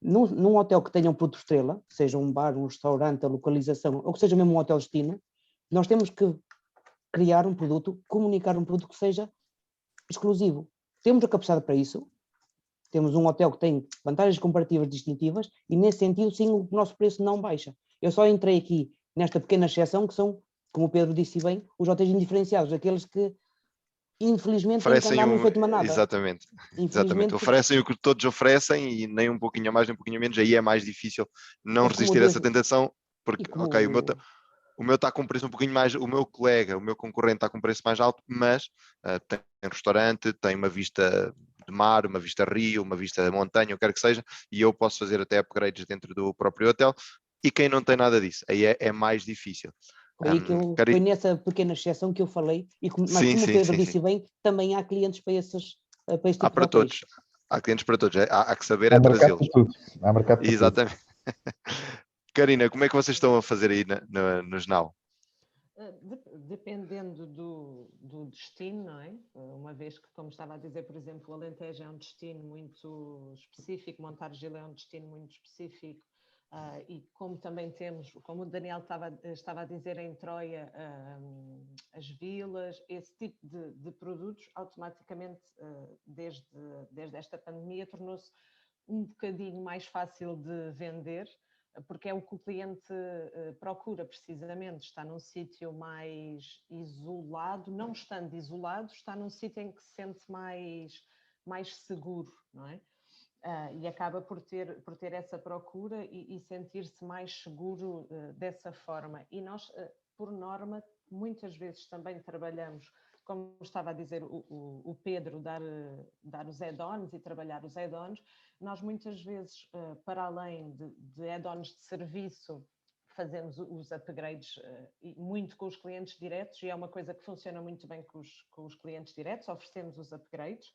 num hotel que tenha um produto estrela, seja um bar, um restaurante, a localização, ou que seja mesmo um hotel destino, nós temos que criar um produto, comunicar um produto que seja exclusivo. Temos a capacidade para isso, temos um hotel que tem vantagens comparativas distintivas e, nesse sentido, sim, o nosso preço não baixa. Eu só entrei aqui nesta pequena exceção, que são, como o Pedro disse bem, os hotéis indiferenciados, aqueles que, infelizmente, têm que andar no efeito manada. Exatamente. Oferecem o que todos oferecem e nem um pouquinho a mais, nem um pouquinho a menos, aí é mais difícil não resistir a essa tentação, porque, ok, o meu está com um preço um pouquinho mais, o meu colega, o meu concorrente está com um preço mais alto, mas tem um restaurante, tem uma vista de mar, uma vista rio, uma vista de montanha, o que quer que seja, e eu posso fazer até upgrades dentro do próprio hotel, e quem não tem nada disso, aí é mais difícil. Foi nessa pequena exceção que eu falei, mas como o Pedro disse bem, também há clientes para esse tipo para de hotéis. Todos. Há clientes para todos, há que saber trazê-los. Há mercado para Exatamente. Karina, como é que vocês estão a fazer aí no Snau? Dependendo do destino, não é? Uma vez que, como estava a dizer, por exemplo, o Alentejo é um destino muito específico, Montargil é um destino muito específico, e como também temos, como o Daniel estava a dizer, em Troia, as vilas, esse tipo de produtos, automaticamente, desde esta pandemia, tornou-se um bocadinho mais fácil de vender, porque é o que o cliente procura precisamente, está num sítio mais isolado, não estando isolado, está num sítio em que se sente mais seguro, não é? E acaba por ter essa procura e sentir-se mais seguro dessa forma. E nós, por norma, muitas vezes também trabalhamos, como estava a dizer o Pedro, dar os add-ons e trabalhar os add-ons. Nós muitas vezes, para além de add-ons de serviço, fazemos os upgrades muito com os clientes diretos, e é uma coisa que funciona muito bem com os clientes diretos, oferecemos os upgrades,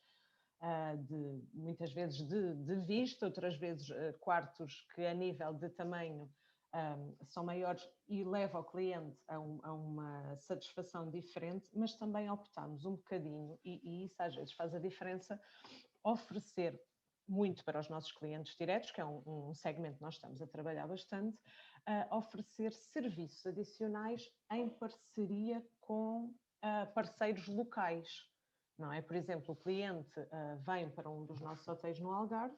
muitas vezes de vista, outras vezes quartos que a nível de tamanho são maiores e leva o cliente a uma satisfação diferente, mas também optamos um bocadinho, e isso às vezes faz a diferença, oferecer muito para os nossos clientes diretos, que é um segmento que nós estamos a trabalhar bastante, oferecer serviços adicionais em parceria com parceiros locais, não é? Por exemplo, o cliente vem para um dos nossos hotéis no Algarve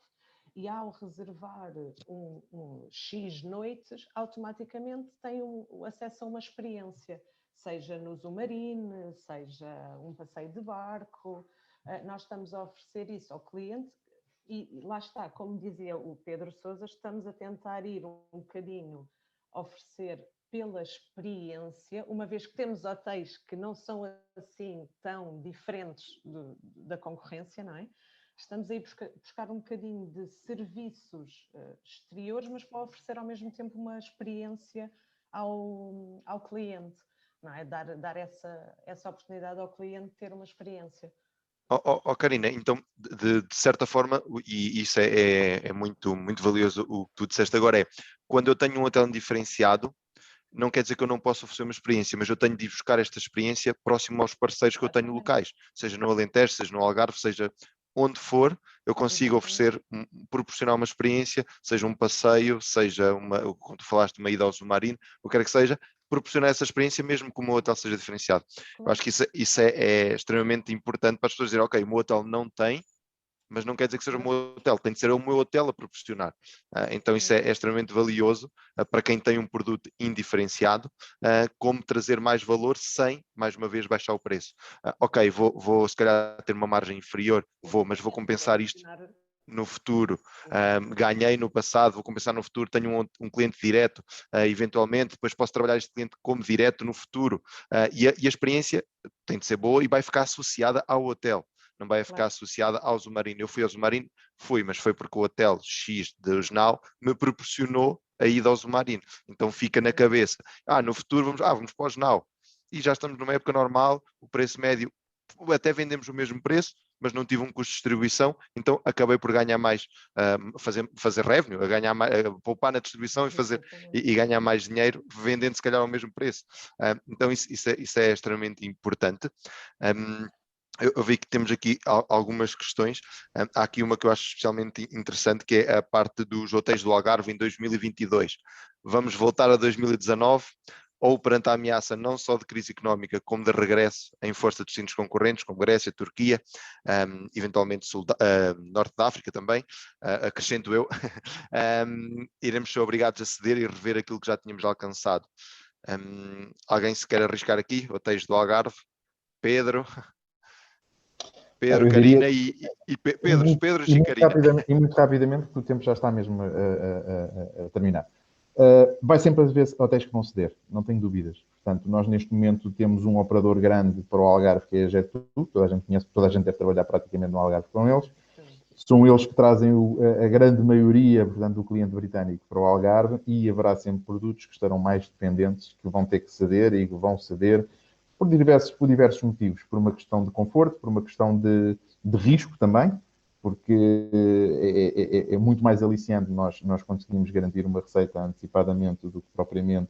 e, ao reservar um X noites, automaticamente tem o acesso a uma experiência, seja no Zumarine, seja um passeio de barco. Nós estamos a oferecer isso ao cliente e lá está, como dizia o Pedro Sousa, estamos a tentar ir um bocadinho oferecer pela experiência, uma vez que temos hotéis que não são assim tão diferentes da concorrência, não é? Estamos aí buscar um bocadinho de serviços exteriores, mas para oferecer ao mesmo tempo uma experiência ao cliente, não é? Dar essa oportunidade ao cliente de ter uma experiência. Karina, então, de certa forma, e isso é muito, muito valioso o que tu disseste agora, quando eu tenho um hotel diferenciado, não quer dizer que eu não possa oferecer uma experiência, mas eu tenho de ir buscar esta experiência próximo aos parceiros que eu tenho locais, seja no Alentejo, seja no Algarve, seja onde for, eu consigo oferecer, proporcionar uma experiência, seja um passeio, seja como tu falaste, uma ida ao Zumarine, o que quer que seja, proporcionar essa experiência mesmo que o meu hotel seja diferenciado. Eu acho que isso é extremamente importante para as pessoas dizerem, ok, o meu hotel não tem, mas não quer dizer que seja o meu hotel, tem de ser o meu hotel a proporcionar. Então isso é extremamente valioso para quem tem um produto indiferenciado, como trazer mais valor sem, mais uma vez, baixar o preço. Ok, vou se calhar ter uma margem inferior, mas vou compensar isto. no futuro, ganhei no passado, vou compensar no futuro, tenho um cliente direto, eventualmente, depois posso trabalhar este cliente como direto no futuro, e a experiência tem de ser boa e vai ficar associada ao hotel, não vai ficar associada ao Zumarino. Eu fui ao Zumarino, mas foi porque o hotel X de Osnal me proporcionou a ida ao Zumarino, então fica na cabeça, no futuro vamos para o Osnal, e já estamos numa época normal, o preço médio, até vendemos o mesmo preço, mas não tive um custo de distribuição, então acabei por ganhar mais, fazer revenue, poupar na distribuição e ganhar mais dinheiro, vendendo se calhar ao mesmo preço. Então isso é extremamente importante. Eu vi que temos aqui algumas questões. Há aqui uma que eu acho especialmente interessante, que é a parte dos hotéis do Algarve em 2022. Vamos voltar a 2019, ou perante a ameaça não só de crise económica, como de regresso em força de destinos concorrentes, como Grécia, Turquia, eventualmente Norte da África também, acrescento eu, iremos ser obrigados a ceder e rever aquilo que já tínhamos alcançado. Alguém se quer arriscar aqui? Hotéis do Algarve? Pedro, Karina e Pedros e Karina. E muito rapidamente, porque o tempo já está mesmo a terminar. Vai sempre haver hotéis que vão ceder, não tenho dúvidas. Portanto, nós neste momento temos um operador grande para o Algarve, que é a Jet2, toda a gente conhece, toda a gente deve trabalhar praticamente no Algarve com eles. São eles que trazem a grande maioria, portanto, do cliente britânico para o Algarve, e haverá sempre produtos que estarão mais dependentes, que vão ter que ceder e que vão ceder por diversos motivos, por uma questão de conforto, por uma questão de risco também, porque é muito mais aliciante nós conseguimos garantir uma receita antecipadamente do que propriamente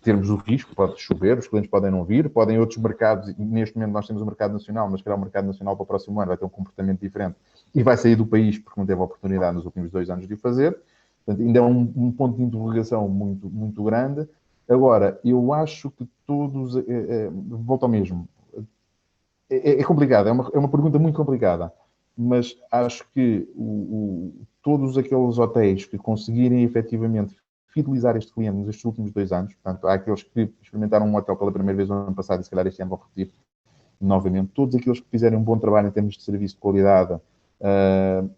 termos o risco. Pode chover, os clientes podem não vir, podem outros mercados, neste momento nós temos o mercado nacional, mas se calhar o mercado nacional para o próximo ano vai ter um comportamento diferente e vai sair do país porque não teve a oportunidade nos últimos 2 anos de o fazer. Portanto, ainda é um ponto de interrogação muito, muito grande. Agora, eu acho que todos... volto ao mesmo. É complicado, é uma pergunta muito complicada, mas acho que todos aqueles hotéis que conseguirem efetivamente fidelizar este cliente nestes últimos 2 anos, portanto, há aqueles que experimentaram um hotel pela primeira vez no ano passado e se calhar este ano vão repetir novamente, todos aqueles que fizerem um bom trabalho em termos de serviço de qualidade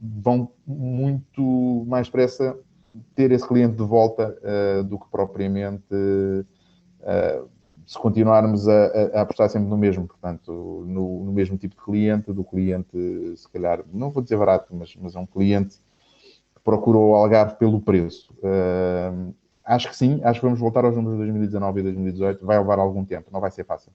vão muito mais depressa ter esse cliente de volta do que propriamente se continuarmos a apostar sempre no mesmo, portanto, no mesmo tipo de cliente, do cliente, se calhar, não vou dizer barato, mas é um cliente que procura o Algarve pelo preço. Acho que sim, acho que vamos voltar aos números de 2019 e 2018, vai levar algum tempo, não vai ser fácil.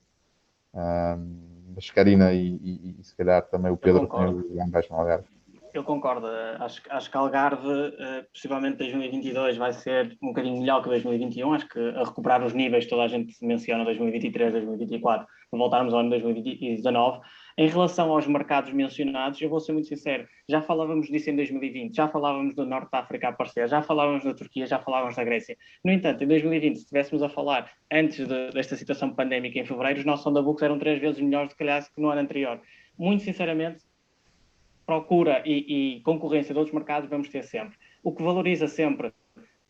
Mas Karina e se calhar também o Pedro tem o baixo no Algarve. Eu concordo, acho que Algarve, possivelmente 2022 vai ser um bocadinho melhor que 2021, acho que a recuperar os níveis, toda a gente menciona 2023, 2024, para voltarmos ao ano 2019. Em relação aos mercados mencionados, eu vou ser muito sincero, já falávamos disso em 2020, já falávamos do Norte da África a aparecer, já falávamos da Turquia, já falávamos da Grécia. No entanto, em 2020, se estivéssemos a falar antes desta situação pandémica em fevereiro, os nossos on-the-books eram 3 vezes melhores do que no ano anterior. Muito sinceramente, procura e concorrência de outros mercados vamos ter sempre. O que valoriza sempre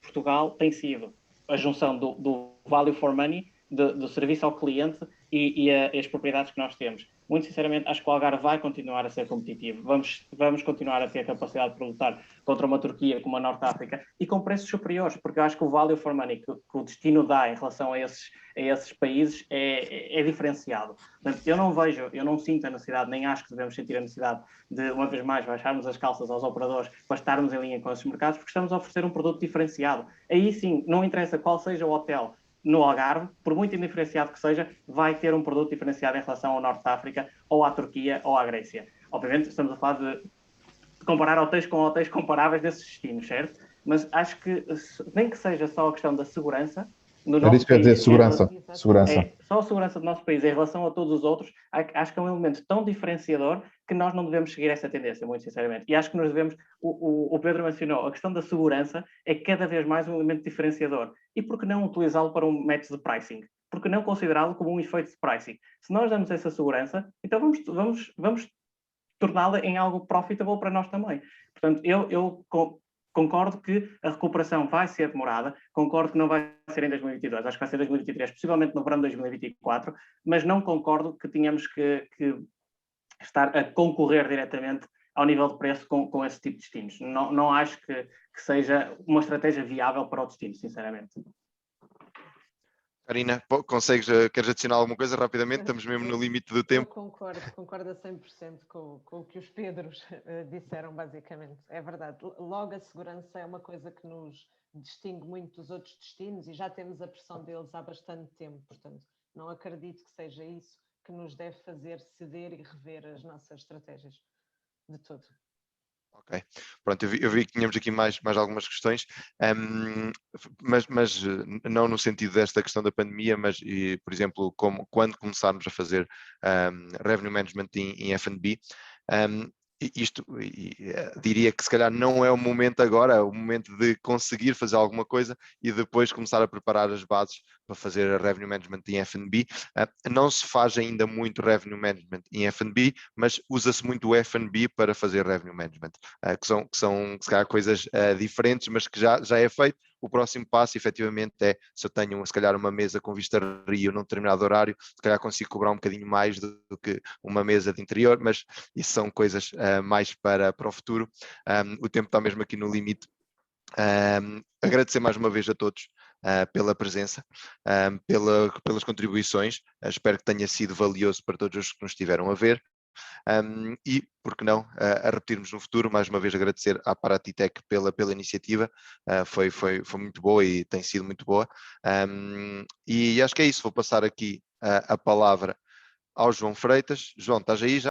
Portugal tem sido a junção do value for money, do serviço ao cliente e as propriedades que nós temos. Muito sinceramente, acho que o Algarve vai continuar a ser competitivo. Vamos continuar a ter a capacidade de lutar contra uma Turquia como a Norte África e com preços superiores, porque eu acho que o value for money que o destino dá em relação a esses países é diferenciado. Portanto, eu não sinto a necessidade, nem acho que devemos sentir a necessidade de, uma vez mais, baixarmos as calças aos operadores para estarmos em linha com esses mercados, porque estamos a oferecer um produto diferenciado. Aí sim, não interessa qual seja o hotel no Algarve, por muito indiferenciado que seja, vai ter um produto diferenciado em relação ao Norte de África, ou à Turquia, ou à Grécia. Obviamente, estamos a falar de comparar hotéis com hotéis comparáveis desses destinos, certo? Mas acho que, nem que seja só a questão da segurança, no nosso isso que eu ia dizer, segurança. Só a segurança do nosso país em relação a todos os outros, acho que é um elemento tão diferenciador que nós não devemos seguir essa tendência, muito sinceramente. E acho que nós devemos, o Pedro mencionou, a questão da segurança é cada vez mais um elemento diferenciador. E por que não utilizá-lo para um método de pricing? Por que não considerá-lo como um efeito de pricing? Se nós damos essa segurança, então vamos torná-la em algo profitable para nós também. Portanto, eu concordo que a recuperação vai ser demorada, concordo que não vai ser em 2022, acho que vai ser em 2023, possivelmente no verão de 2024, mas não concordo que tenhamos que estar a concorrer diretamente ao nível de preço com esse tipo de destinos. Não acho que seja uma estratégia viável para o destino, sinceramente. Karina, queres adicionar alguma coisa rapidamente? Estamos mesmo no limite do tempo. Eu concordo a 100% com o que os Pedros disseram, basicamente. É verdade. Logo, a segurança é uma coisa que nos distingue muito dos outros destinos e já temos a pressão deles há bastante tempo. Portanto, não acredito que seja isso que nos deve fazer ceder e rever as nossas estratégias de todo. Ok, pronto, eu vi que tínhamos aqui mais algumas questões, mas não no sentido desta questão da pandemia, mas, por exemplo, quando começarmos a fazer revenue management em F&B, diria que se calhar não é o momento agora, é o momento de conseguir fazer alguma coisa e depois começar a preparar as bases para fazer a revenue management em F&B. Não se faz ainda muito revenue management em F&B, mas usa-se muito o F&B para fazer revenue management, que são se calhar coisas diferentes, mas que já é feito. O próximo passo, efetivamente, é se eu tenho, se calhar, uma mesa com vista rio num determinado horário, se calhar consigo cobrar um bocadinho mais do que uma mesa de interior, mas isso são coisas mais para o futuro. O tempo está mesmo aqui no limite. Agradecer mais uma vez a todos pela presença, pelas contribuições. Espero que tenha sido valioso para todos os que nos estiveram a ver. E, por que não, a repetirmos no futuro, mais uma vez agradecer à Paratitec pela iniciativa, foi muito boa e tem sido muito boa, e acho que é isso, vou passar aqui a palavra ao João Freitas. João, estás aí já?